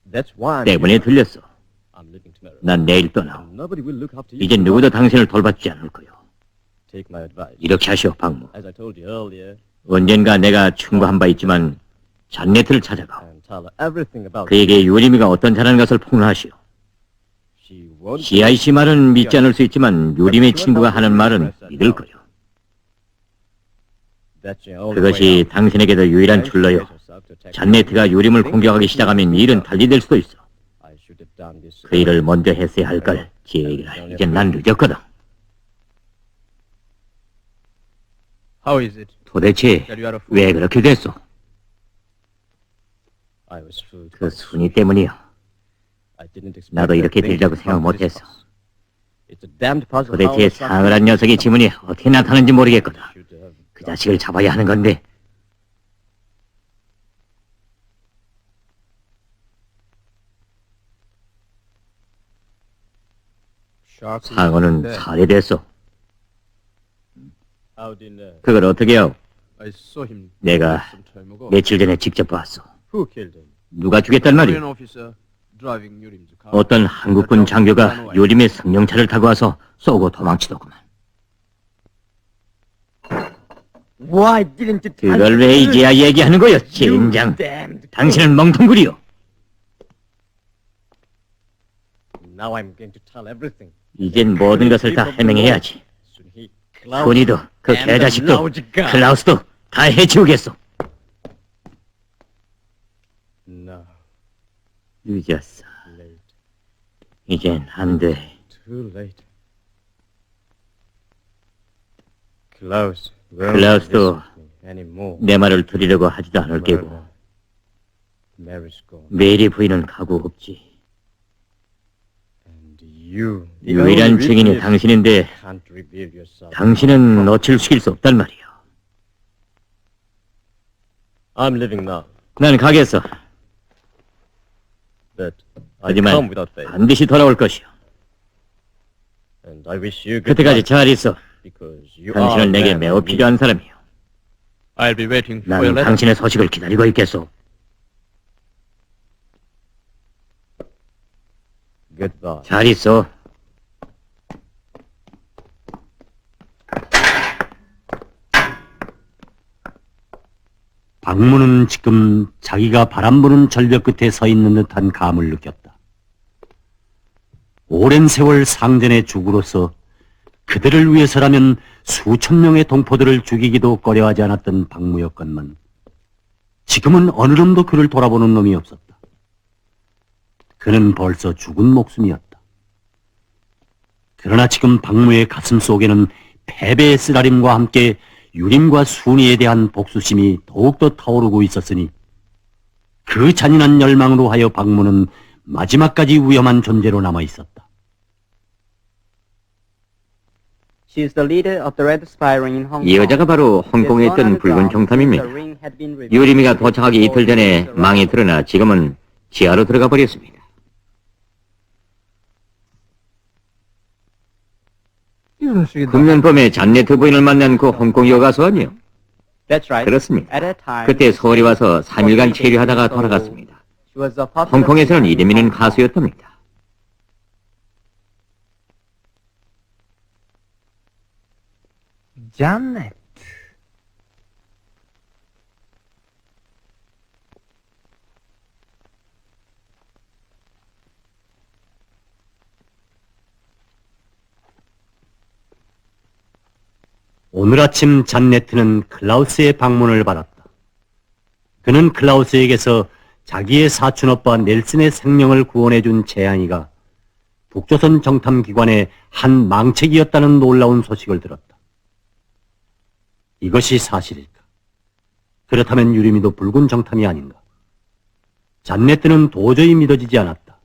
That's why I'm 때문에 here. 들렸어. I'm leaving tomorrow. 난 내일 떠나. Nobody will look after you. 이제 누구도 당신을 돌봐주지 않을 거요. Take my advice. 이렇게 하시오, 박무. As I told you earlier, 언젠가 내가 충고한 바 있지만 잔네트를 찾아가. and tell her everything about 그에게 유리미가 어떤 자라는 것을 폭로하시오. she won't. CIC 말은 믿지 않을 수 있지만 유리미 친구가 하는 말은 믿을 거요. That's your only way 그것이 out. 당신에게도 유일한 And she 출로요. brace herself to attack 잔네트가 you. 유림을 공격하기 시작하면 일은 달리될 수도 있어. I should have done this. 그 일을 먼저 했어야 할 걸. 지혜이라. 이제 난 늦었거든. How is it 도대체 that you are a fool? 왜 그렇게 됐어? I was fooled. 그 순위 때문이요. I didn't expect 나도 that 이렇게 things 되리라고 would 생각 come to this 못했어. pass. It's a damned puzzle. 도대체 상을한 녀석의 지문이 어떻게 나타나는지 모르겠거든. 그 자식을 잡아야 하는 건데. 상어는 살해됐어. How do you know? 그걸 어떻게 해요? I saw him 내가 some time ago. 며칠 전에 직접 봤어. Who killed him? 누가 죽였단 Korean 말이야? officer driving Yurim's car. 어떤 한국군 장교가 요림의 승용차를 타고 와서 쏘고 도망치더구만. Why didn't you tell 그걸 왜 이제야 얘기하는 거요, 젠장? 당신은 멍텅구리요. Now I'm going to tell everything. 이젠 모든 것을 다 해명해야지. Soon 손이도 그 개자식도 클라우스도 다 해치우겠어. No, 늦었어. late. 이젠 안 돼. Too late. Klaus. 클라우스도 anymore. 내 말을 들으려고 하지도 않을 게고 Mary's gone. 메리 부인은 가고 없지. And you. 유일한 증인이 당신인데 Can't reveal yourself. 당신은 넋을 숙일 수 없단 말이야. I'm leaving now, 난 가겠어. but I come 하지만 without faith. 반드시 돌아올 것이야. And I wish you good 그때까지 luck, 잘 있어. because you are 당신은 내게 man 매우 of me. 필요한 사람이야. I'll be waiting for your 난 letter. 당신의 소식을 기다리고 있겠소. Goodbye. 잘 있어. 박문은 지금 자기가 바람 부는 절벽 끝에 서 있는 듯한 감을 느꼈다. 오랜 세월 상전의 죽으로서 그들을 위해서라면 수천 명의 동포들을 죽이기도 꺼려하지 않았던 박무였건만 지금은 어느 놈도 그를 돌아보는 놈이 없었다. 그는 벌써 죽은 목숨이었다. 그러나 지금 박무의 가슴 속에는 패배의 쓰라림과 함께 유림과 순이에 대한 복수심이 더욱더 타오르고 있었으니 그 잔인한 열망으로 하여 박무는 마지막까지 위험한 존재로 남아 있었다. 이 여자가 바로 홍콩에 있던 붉은 정탐입니다. 유리미가 도착하기 이틀 전에 망이 드러나 지금은 지하로 들어가 버렸습니다. 금년 봄에 잔네트 부인을 만난 그 홍콩 여가수 아니요? 그렇습니다. 그때 서울에 와서 3일간 체류하다가 돌아갔습니다. 홍콩에서는 이름 있는 가수였답니다. Janet. 오늘 아침 잔네트는 클라우스의 방문을 받았다. 그는 클라우스에게서 자기의 사촌오빠 넬슨의 생명을 구원해준 재앙이가 북조선 정탐기관의 한 망책이었다는 놀라운 소식을 들었다. 이것이 사실일까? 그렇다면 유리미도 붉은 정탐이 아닌가? 잔네트는 도저히 믿어지지 않았다.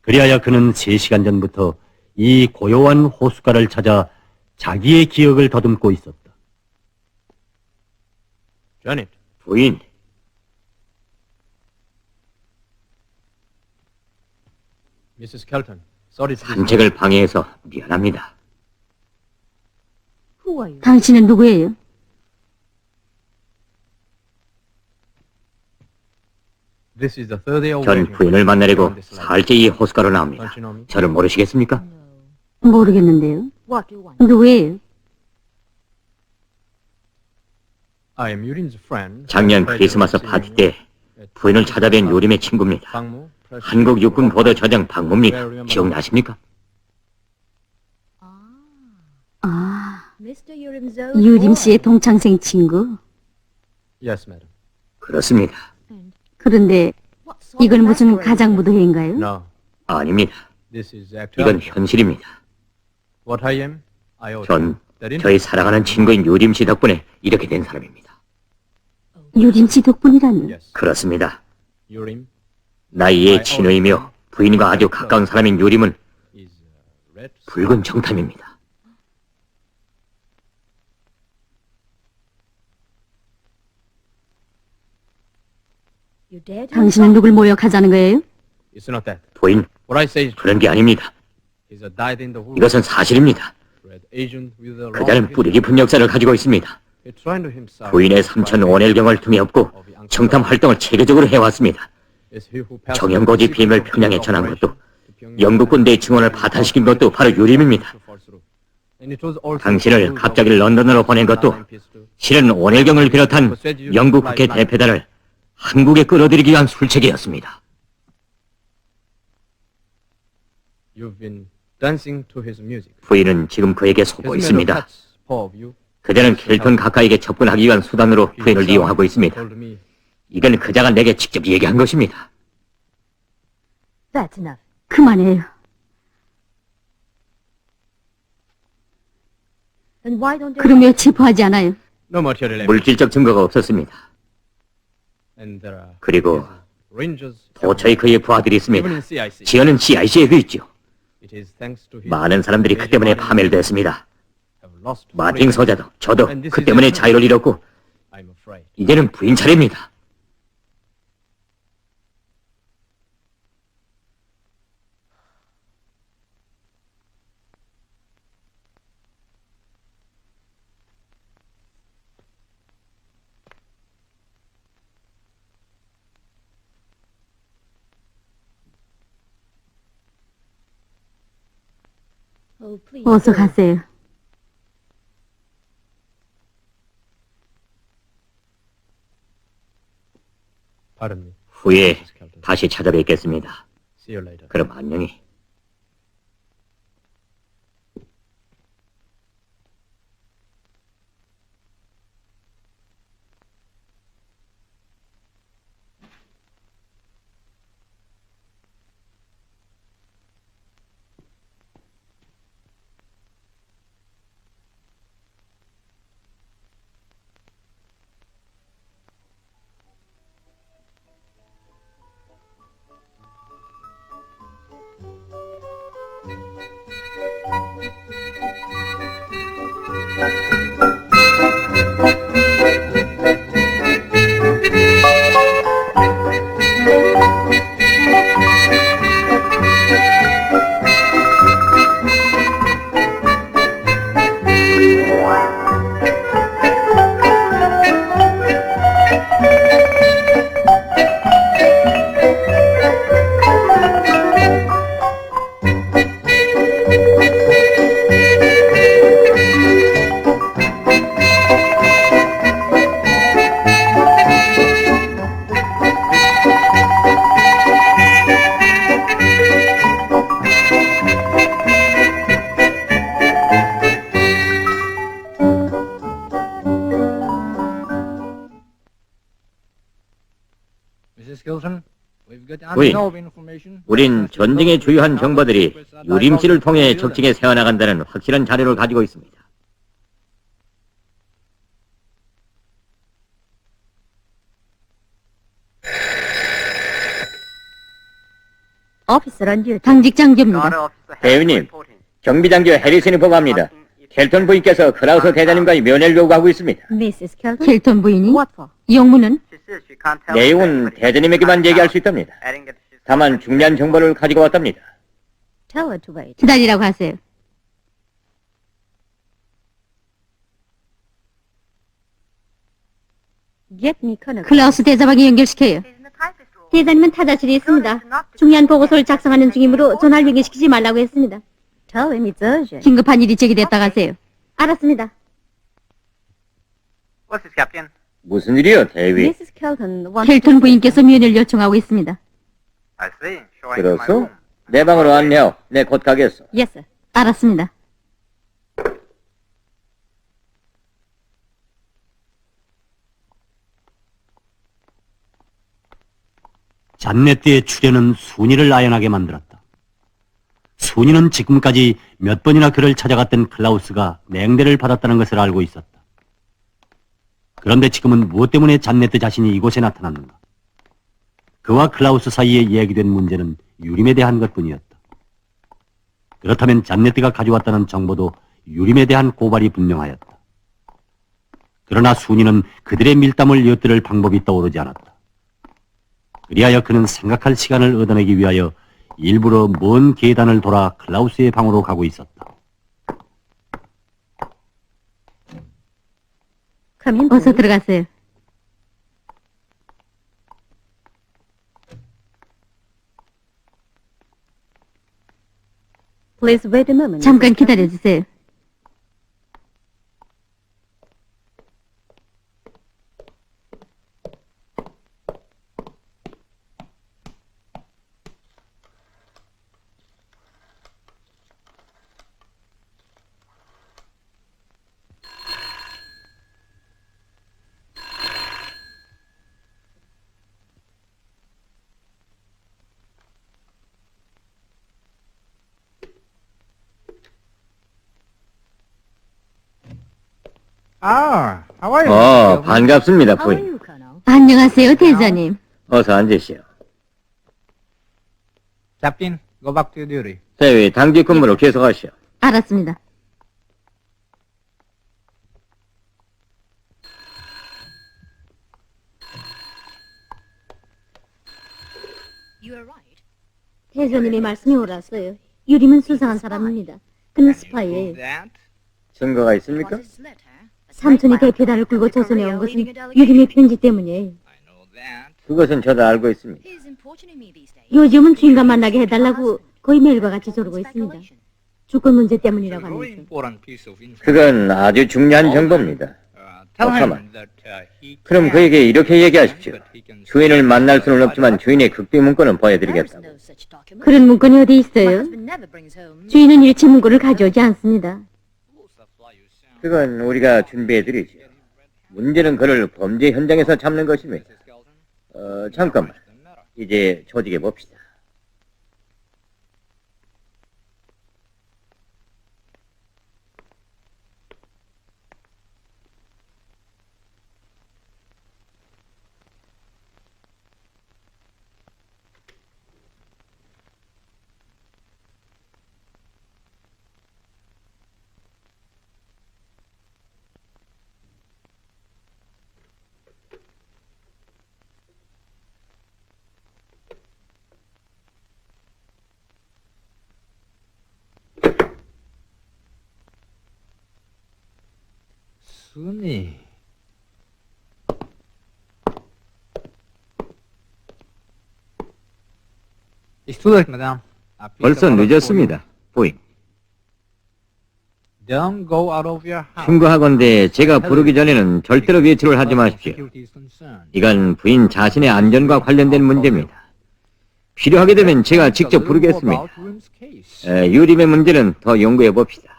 그리하여 그는 3시간 전부터 이 고요한 호숫가를 찾아 자기의 기억을 더듬고 있었다. Janet, 부인, Mrs. Kelton. Sorry to disturb. 산책을 방해해서 미안합니다. Who are you? 당신은 누구예요? This is the third day of 전 waiting for 부인을 you 만나려고 on this line. 사흘째 이 호숫가로 나옵니다. Don't you know me? 저를 모르시겠습니까? 모르겠는데요. What do you want? 누구예요? I am Yurin's friend. 작년 크리스마스 파티 때 부인을 찾아뵌 요림의 친구입니다. 방무, 프레시, 한국 육군 보도 저장 박무입니다. 기억나십니까? 아, Mr. Urim's old 유림 boy. 씨의 동창생 친구. Yes, madam. 그렇습니다. 그런데 What sort 이건 of 무슨 masquerade? 가장무도회인가요? No, 아닙니다. this is 이건 actuality. 현실입니다. What I am, I owe. 전 That in- 저희 사랑하는 친구인 요림 씨 덕분에 이렇게 된 사람입니다. 유림 씨 덕분이라니. Yes, 그렇습니다. Yurim 나이의 친구이며 부인과 아주 가까운 사람인 요림은 is red. 붉은 정탐입니다. You dare to 당신은 누굴 모욕하자는 거예요? It's not that. 부인, What I say is 그런 게 아닙니다. he's a dyed-in-the-wool 이것은 사실입니다. red agent with a 그자는 long 뿌리 깊은 역사를 가지고 있습니다. He tried to himself. 부인의 삼촌 원엘경을 등에 업고 정탐 활동을 체계적으로 해왔습니다. Is he who passed 정연고지 the 비밀 secret 평양에 of the 전한 것도 operation to Pyongyang 영국 군대의 증원을 파탄시킨 것도 바로 유림입니다. And it was also 당신을 through 갑자기 the 런던으로 보낸 것도 실은 원엘경을 비롯한 영국 국회 대패단을 한국에 끌어들이기 위한 술책이었습니다. You've been dancing to his music. 부인은 지금 그에게 속고 His 있습니다. mellow touch paw of you 그대는 켈턴 가까이에 접근하기 위한 수단으로 부인을 이용하고 있습니다. told me 이건 그자가 내게 직접 얘기한 것입니다. That's enough. 그만해요. Then why don't you 그럼 왜 체포하지 않아요? no material evidence. 물질적 증거가 없었습니다. And there are 그리고 rangers 도처에 그의 부하들이 even in 있습니다. CIC. 지어는 CIC에도 있죠. It is thanks to his 많은 사람들이 그 때문에 파멸됐습니다. have lost 마팅 freedom. 소자도 저도 And this 그 is 때문에 it. 자유를 잃었고 I'm afraid. 이제는 부인 차례입니다. Oh, please. 어서 가세요. Pardon me. 후에 Mrs. Kelton. 다시 찾아뵙겠습니다. See you later. 그럼 안녕히. 부인, 우린 전쟁의 주요한 정보들이 유림 씨를 통해 적측에 새어나간다는 확실한 자료를 가지고 있습니다. Officer on duty. 당직 장교입니다. 대위님, 경비장교 해리슨이 보고합니다. 켈턴 부인께서 크라우스 대장님과의 면회를 요구하고 있습니다. Mrs. Kelton. 켈턴 부인이 What for? 영문은 내용은 대장님에게만 얘기할 수 있답니다. 다만 중요한 정보를 가지고 왔답니다. Tell her to wait. 기다리라고 하세요. Get me Colonel. 클라우스 대사방에 연결시켜요. 대장님은 타자실에 있습니다. 중요한 보고서를 작성하는 중이므로 전화를 연결시키지 말라고 했습니다. Tell him it's urgent. 긴급한 일이 제기됐다고 하세요. 알았습니다. 무슨 일이요, 대위? Mrs. Kelton wants 켈턴 부인께서 면회를 요청하고 있습니다. 그렇소? 내 방으로 안내하오. 내 곧 가겠소. Yes, sir. 알았습니다. 잔네띠의 출현은 순이를 아연하게 만들었다. 순이는 지금까지 몇 번이나 그를 찾아갔던 클라우스가 냉대를 받았다는 것을 알고 있었다. 그런데 지금은 무엇 때문에 잔네트 자신이 이곳에 나타났는가? 그와 클라우스 사이에 얘기된 문제는 유림에 대한 것뿐이었다. 그렇다면 잔네트가 가져왔다는 정보도 유림에 대한 고발이 분명하였다. 그러나 순이는 그들의 밀담을 엿들을 방법이 떠오르지 않았다. 그리하여 그는 생각할 시간을 얻어내기 위하여 일부러 먼 계단을 돌아 클라우스의 방으로 가고 있었다. Come in. 어서 들어가세요. Please wait a moment. 잠깐 기다려주세요. 반갑습니다, How are 부인. you, Colonel? 안녕하세요, 대장님. 어서 앉으시오. Captain, go back to your duty. 대위, 당직 근무를 계속하시오. 알았습니다. 대장님의 말씀이 옳았어요. 유림은 수상한 사람입니다. 그는 스파이예요. 증거가 있습니까? 삼촌이 대표단을 끌고 조선에 온 것은 유림의 편지 때문이에요. 그것은 저도 알고 있습니다. 요즘은 주인과 만나게 해달라고 거의 매일과 같이 조르고 있습니다. 주권 문제 때문이라고 하면서. 그건 아주 중요한 정보입니다. 잠깐만. 그럼 그에게 이렇게 얘기하십시오. 주인을 만날 수는 없지만 주인의 극비 문건은 보여드리겠다고. 그런 문건이 어디 있어요? 주인은 일체 문건을 가져오지 않습니다. 그건 우리가 준비해드리죠. 문제는 그를 범죄 현장에서 잡는 것입니다. 잠깐만. 이제 조직해 봅시다. 순이. 벌써 늦었습니다, 부인. Don't go out of your house. 충고하건대 제가 부르기 전에는 절대로 외출을 하지 마십시오. 이건 부인 자신의 안전과 관련된 문제입니다. 필요하게 되면 제가 직접 부르겠습니다. 유림의 문제는 더 연구해 봅시다.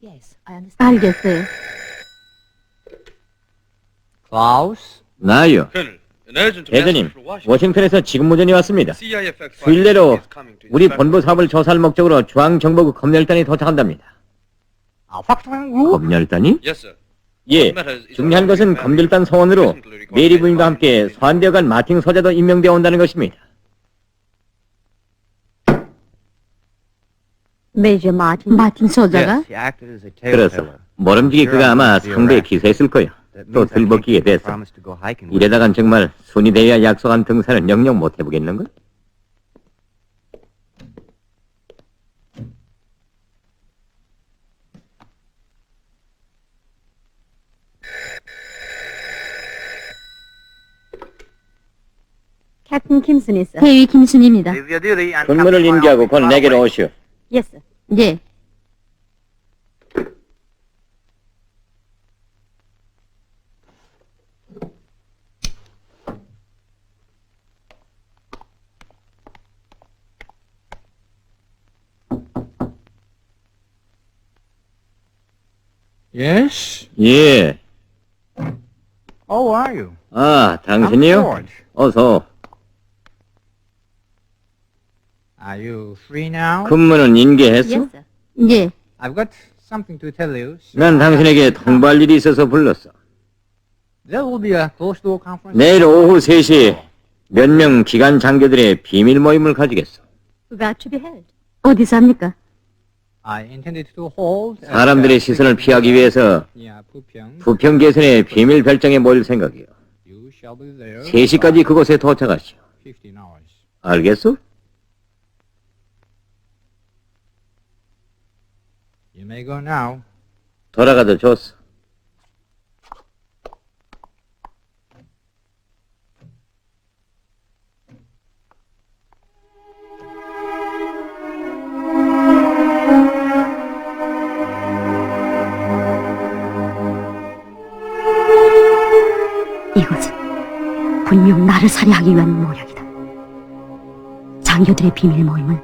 Yes, I understand. 알겠어요. Klaus? 나요. 대장님, 워싱턴에서 지금 오전이 왔습니다. 수일 내로 우리 본부 사업을 조사할 목적으로 중앙정보국 검열단이 도착한답니다. 검열단이? 예, 중요한 것은 검열단 소원으로 메리 부인과 함께 소환되어 간 마틴 소자도 임명되어 온다는 것입니다. 메이저 마틴 소자가 그래서 모름지기 그가 아마 상부에 기소했을 거요. 또 들먹기게 됐어. 이래다간 정말 순위대야 약속한 등산을 영영 못 해보겠는걸? 캡틴 김순이 sir. 대위 김순입니다. 군무를 인계하고 곧 내게로 오시오. Yes, sir. 예. Yes? 예. How are you? 아, 당신이요? 어서. Are you free now? 근무는 인계했어? Yes, sir. 예. I've got something to tell you. 난 당신에게 통보할 일이 있어서 불렀어. There will be a closed door conference. 내일 오후 3시 몇 명 기관 장교들의 비밀 모임을 가지겠어. About to be held. 어디서 합니까? I intended to hold. 사람들의 시선을 피하기 위해서 Yeah, 부평. 부평 개선의 비밀 별장에 모일 생각이요. You shall be there. 3시까지 그곳에 도착하시오. 15 hours. 알겠소? You may go now. 돌아가도 좋소. 이것은 분명 나를 살해하기 위한 모략이다. 장교들의 비밀 모임을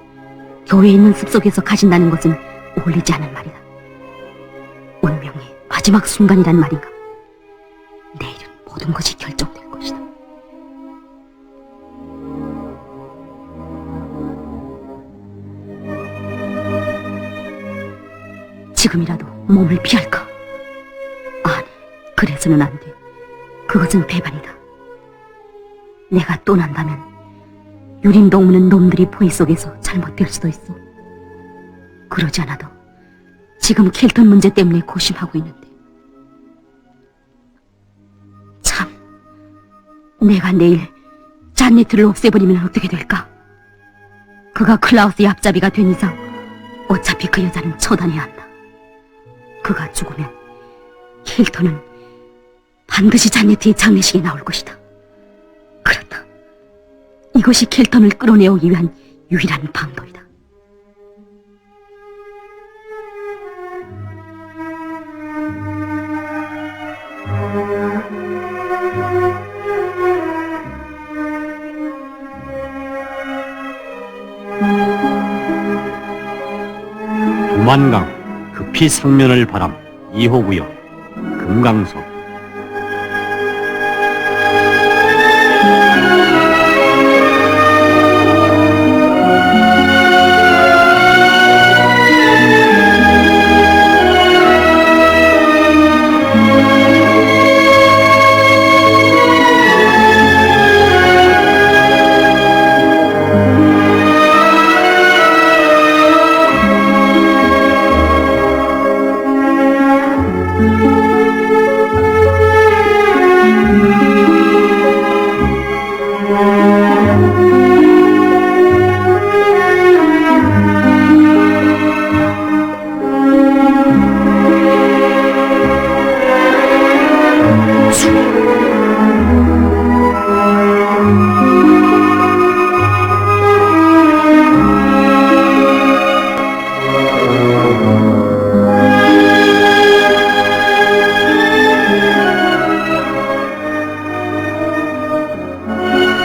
교회에 있는 숲속에서 가진다는 것은 어울리지 않은 말이다. 운명의 마지막 순간이란 말인가. 내일은 모든 것이 결정될 것이다. 지금이라도 몸을 피할까? 아니, 그래서는 안 돼. 그것은 배반이다. 내가 떠난다면 유림동무는 놈들이 포위 속에서 잘못될 수도 있어. 그러지 않아도 지금 켈턴 문제 때문에 고심하고 있는데. 참, 내가 내일 잔니트를 없애버리면 어떻게 될까? 그가 클라우스의 앞잡이가 된 이상 어차피 그 여자는 처단해야 한다. 그가 죽으면 켈턴은 반드시 잔니트의 장례식에 나올 것이다. 그렇다. 이것이 켈턴을 끌어내오기 위한 유일한 방법이다. 두만강 급히 상면을 바람 2호 구역 금강석.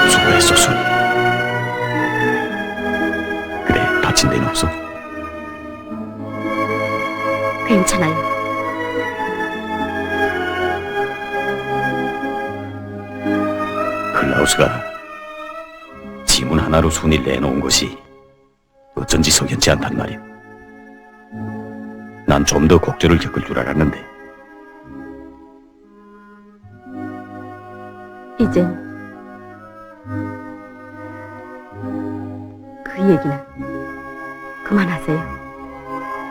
수고했어, 순이. 그래, 다친 데는 없어? 괜찮아요. 클라우스가 지문 하나로 순위를 내놓은 것이 어쩐지 석연치 않단 말이오. 난 좀 더 곡절을 겪을 줄 알았는데. 이젠 그 얘기는 그만하세요.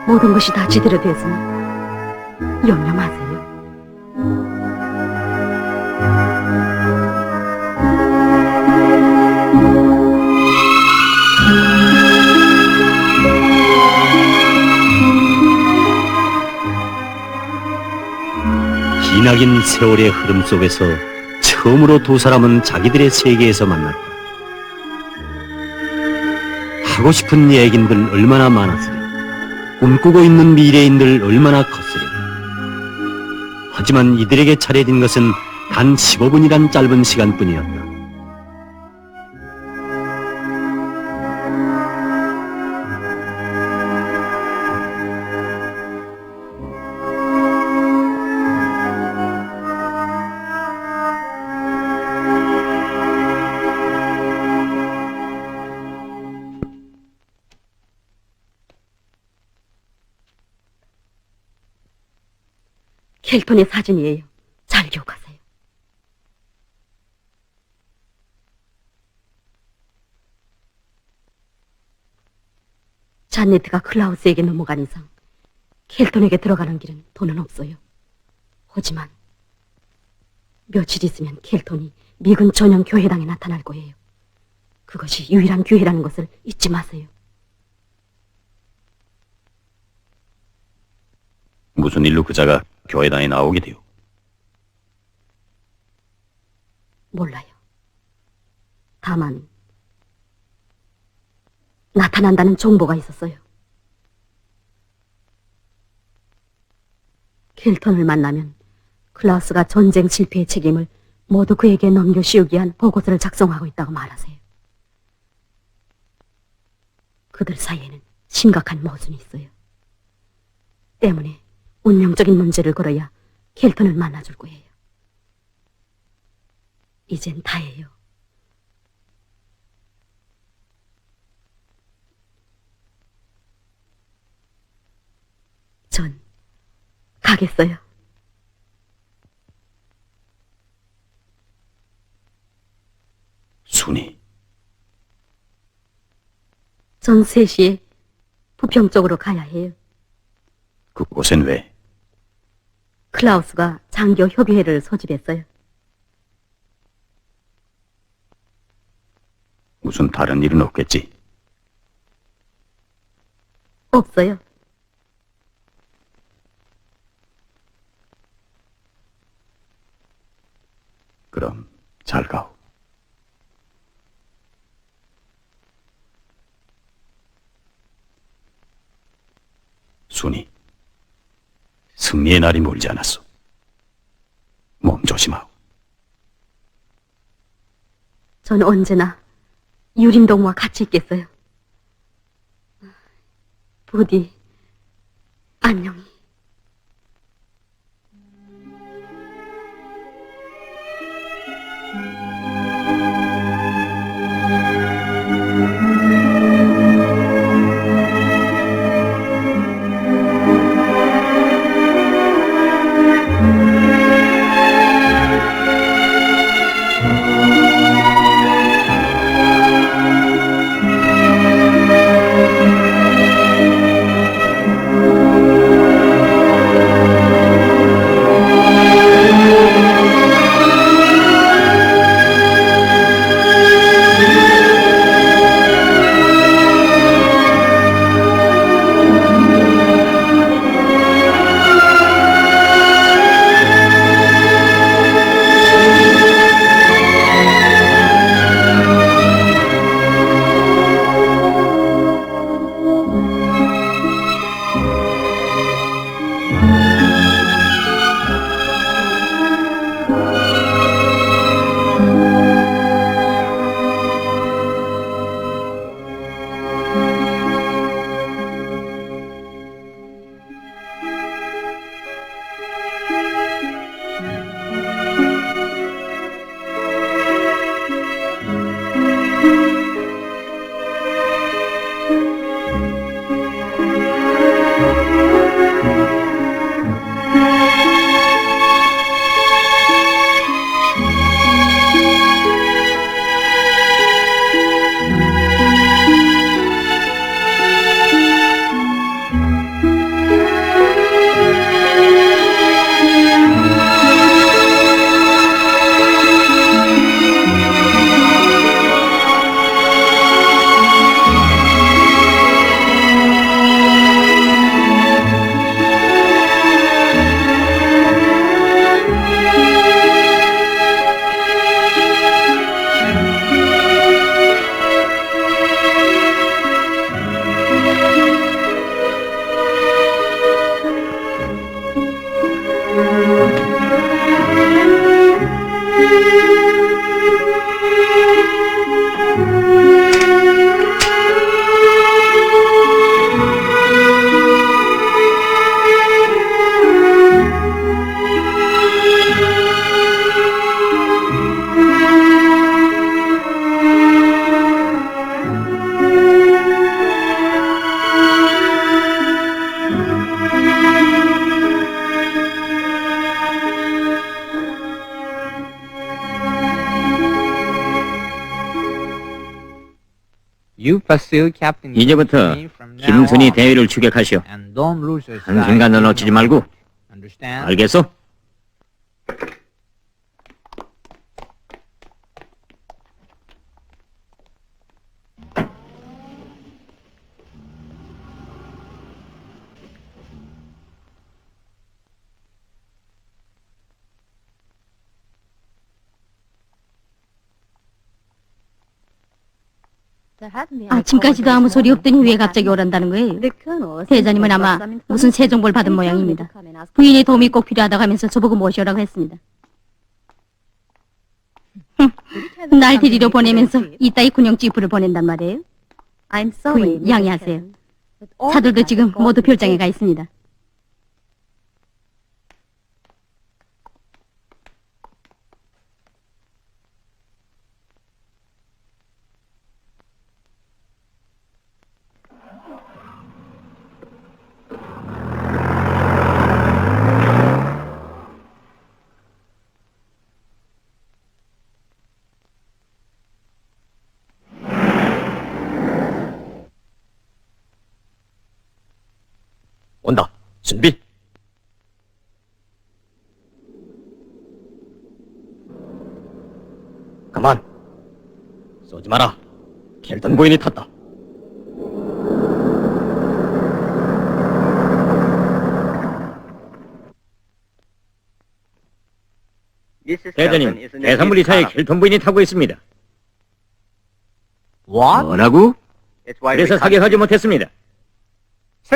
모든 것이 다 제대로 되었으니 염려 마세요. 기나긴 세월의 흐름 속에서 처음으로 두 사람은 자기들의 세계에서 만났다. 하고 싶은 얘긴들 얼마나 많았으랴. 꿈꾸고 있는 미래인들 얼마나 컸으랴. 하지만 이들에게 차려진 것은 단 15분이란 짧은 시간뿐이었다. 켈톤의 사진이에요. 잘 기억하세요. 자네트가 클라우스에게 넘어간 이상 켈톤에게 들어가는 길은 돈은 없어요. 하지만 며칠 있으면 켈톤이 미군 전용 교회당에 나타날 거예요. 그것이 유일한 기회라는 것을 잊지 마세요. 무슨 일로 그자가 교회당에 나오게 돼요? 몰라요. 다만 나타난다는 정보가 있었어요. 켈턴을 만나면 클라우스가 전쟁 실패의 책임을 모두 그에게 넘겨씌우기 위한 보고서를 작성하고 있다고 말하세요. 그들 사이에는 심각한 모순이 있어요. 때문에 운명적인 문제를 걸어야 켈턴을 만나줄 거예요. 이젠 다예요. 전 가겠어요. 순이. 전 3시에 부평 쪽으로 가야 해요. 그곳엔 왜? 클라우스가 장교 협의회를 소집했어요. 무슨 다른 일은 없겠지? 없어요. 그럼 잘 가오. 순이, 승리의 날이 멀지 않았어. 몸 조심하고. 전 언제나 유림동무와 같이 있겠어요. 부디 안녕히. You pursue Captain 이제부터 Kimsun이 from now 김순희 on, 대위를 추격하시오. and don't lose your sight. 한순간도 놓치지 말고. Understand? 알겠소? 아침까지도 아무 소리 없더니 왜 갑자기 오란다는 거예요? 대장님은 아마 무슨 새 정보를 받은 모양입니다. 부인의 도움이 꼭 필요하다고 하면서 저보고 모셔오라고 했습니다. 날 데리러 보내면서 이따위 군용 지프를 보낸단 말이에요. 부인, 양해하세요. 차들도 지금 모두 별장에 가 있습니다. 온다. 준비. 가만. 쏘지 마라. 켈턴 부인이 탔다. 대장님, 대산물리차에 켈턴 부인이 타고 있습니다. What? 뭐라고? 그래서 사격하지 못했습니다.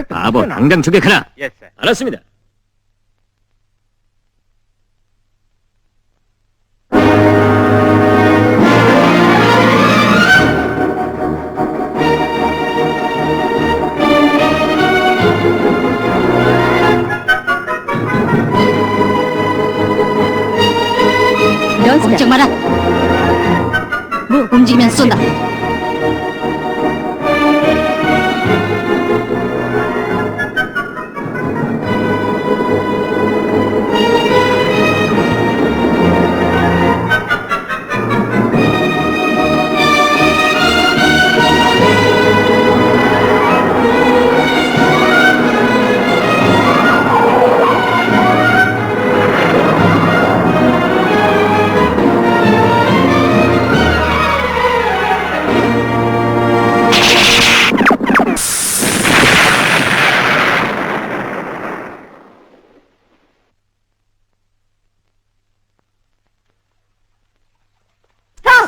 바보, 당장 추격하라. 알았습니다. 걱정 마라. 뭐 움직이면 쏜다.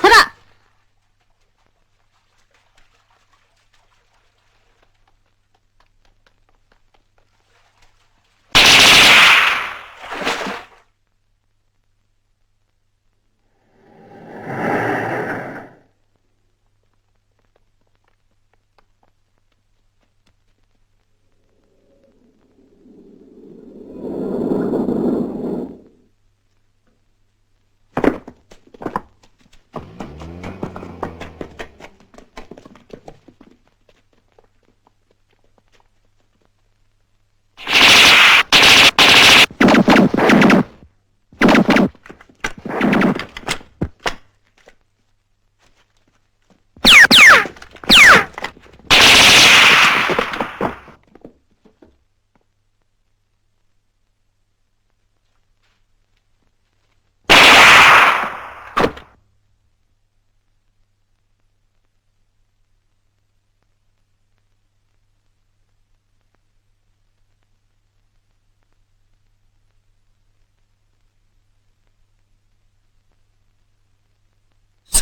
서라!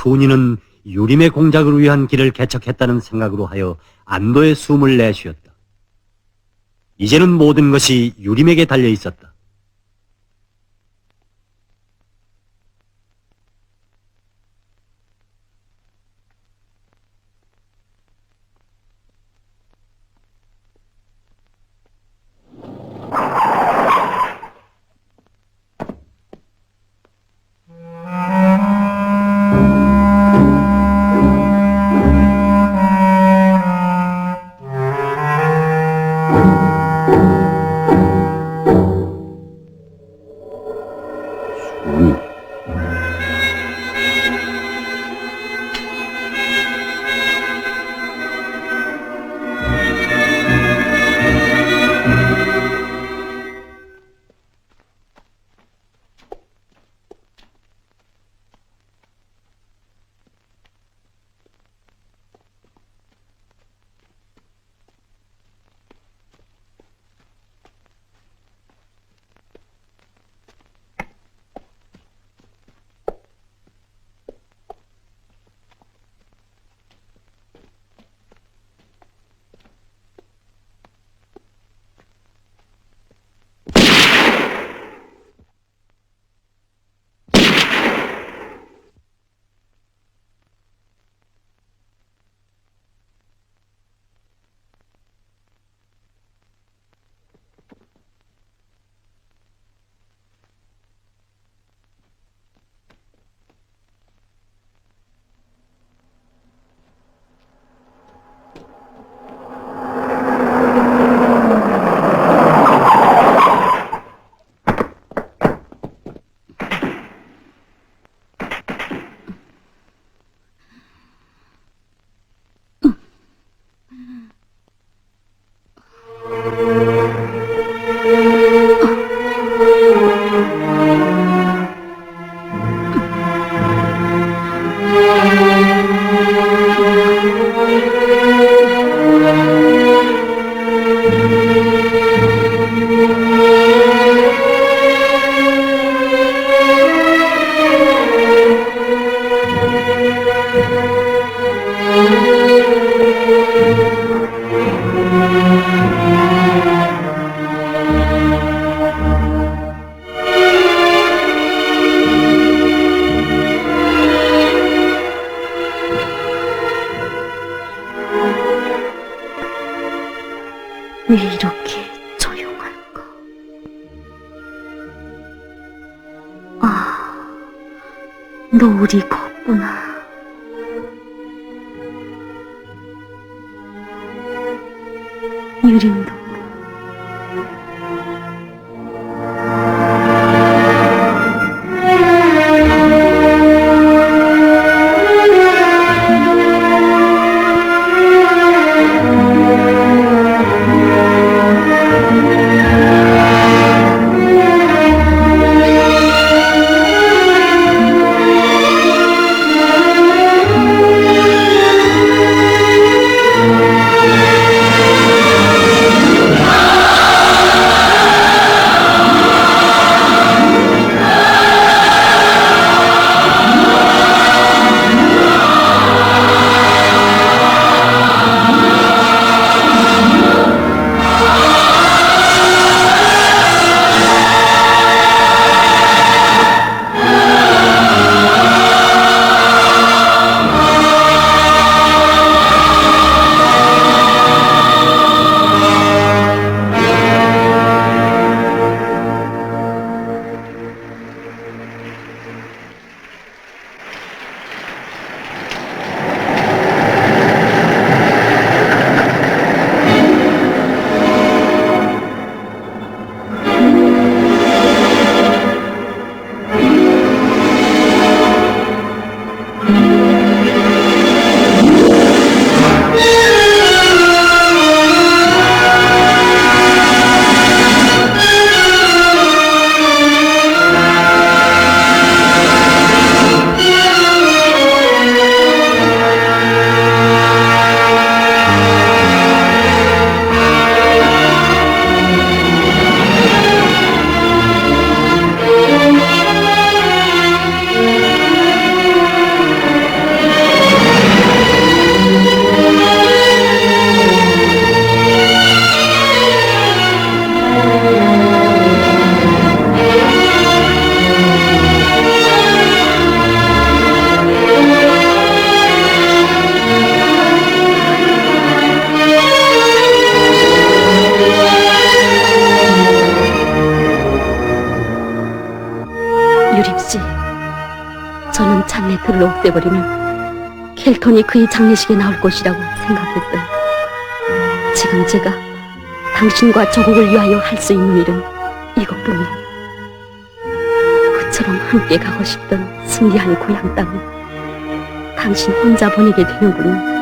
순이는 유림의 공작을 위한 길을 개척했다는 생각으로 하여 안도의 숨을 내쉬었다. 이제는 모든 것이 유림에게 달려 있었다. 왜 이렇게 조용할까? 아, 노을이 걷구나. 유림도 유림씨, 저는 잔네트를 없애버리면 켈턴이 그의 장례식에 나올 것이라고 생각했어요. 지금 제가 당신과 조국을 위하여 할 수 있는 일은 이것뿐이에요. 그처럼 함께 가고 싶던 승리한 고향 땅을 당신 혼자 보내게 되는군요.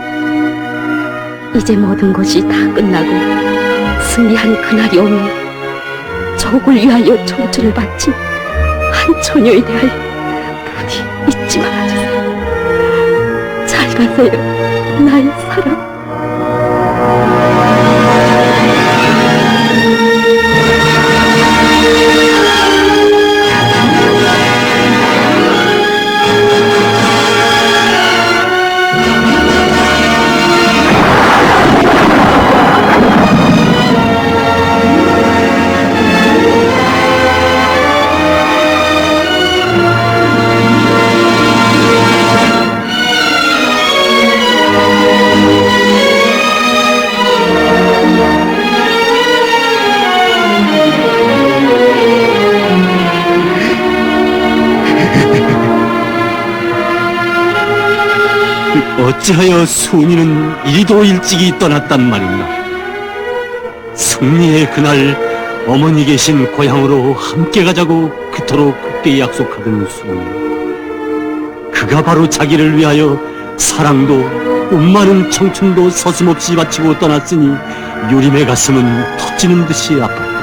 이제 모든 것이 다 끝나고 승리한 그날이 오면 조국을 위하여 청춘을 바친 한 처녀에 대하여 부디 잊지 말아주세요. 잘 가세요, 나의 사랑. 어찌하여 순이는 이리도 일찍이 떠났단 말인가? 승리의 그날 어머니 계신 고향으로 함께 가자고 그토록 굳게 약속하던 순이, 그가 바로 자기를 위하여 사랑도 꿈 많은 청춘도 서슴없이 바치고 떠났으니 유림의 가슴은 터지는 듯이 아팠다.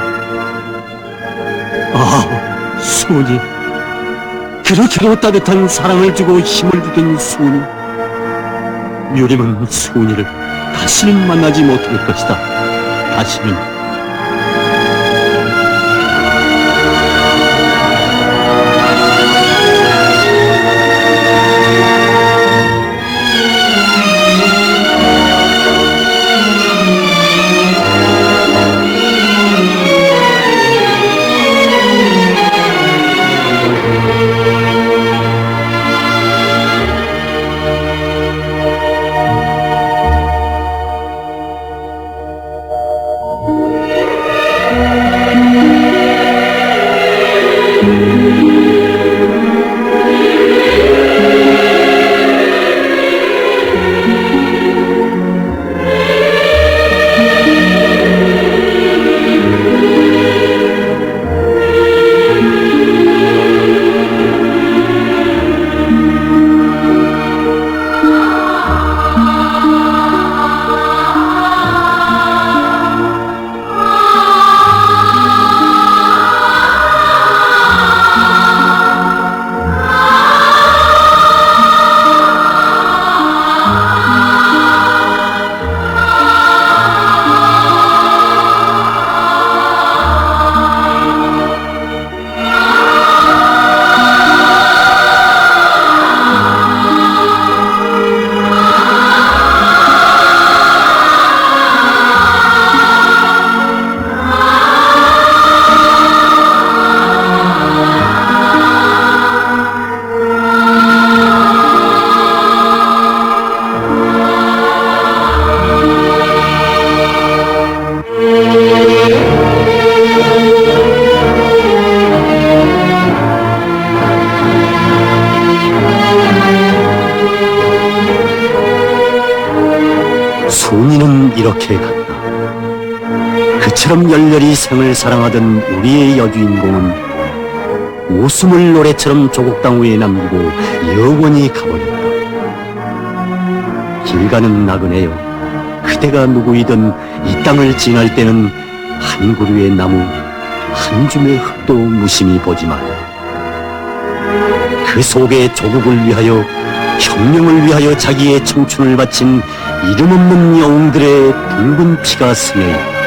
아, 순이, 그렇게도 따뜻한 사랑을 주고 힘을 주던 순이, 유림은 순이를 다시는 만나지 못할 것이다. 다시는. 그렇게 갔다. 그처럼 열렬히 생을 사랑하던 우리의 여주인공은 웃음을 노래처럼 조국 땅 위에 남기고 영원히 가버렸다. 길 가는 나그네여, 그대가 누구이든 이 땅을 지날 때는 한 그루의 나무, 한 줌의 흙도 무심히 보지 마라. 그 속에 조국을 위하여, 혁명을 위하여 자기의 청춘을 바친 이름 없는 영웅들의 붉은 피가 스며 있다.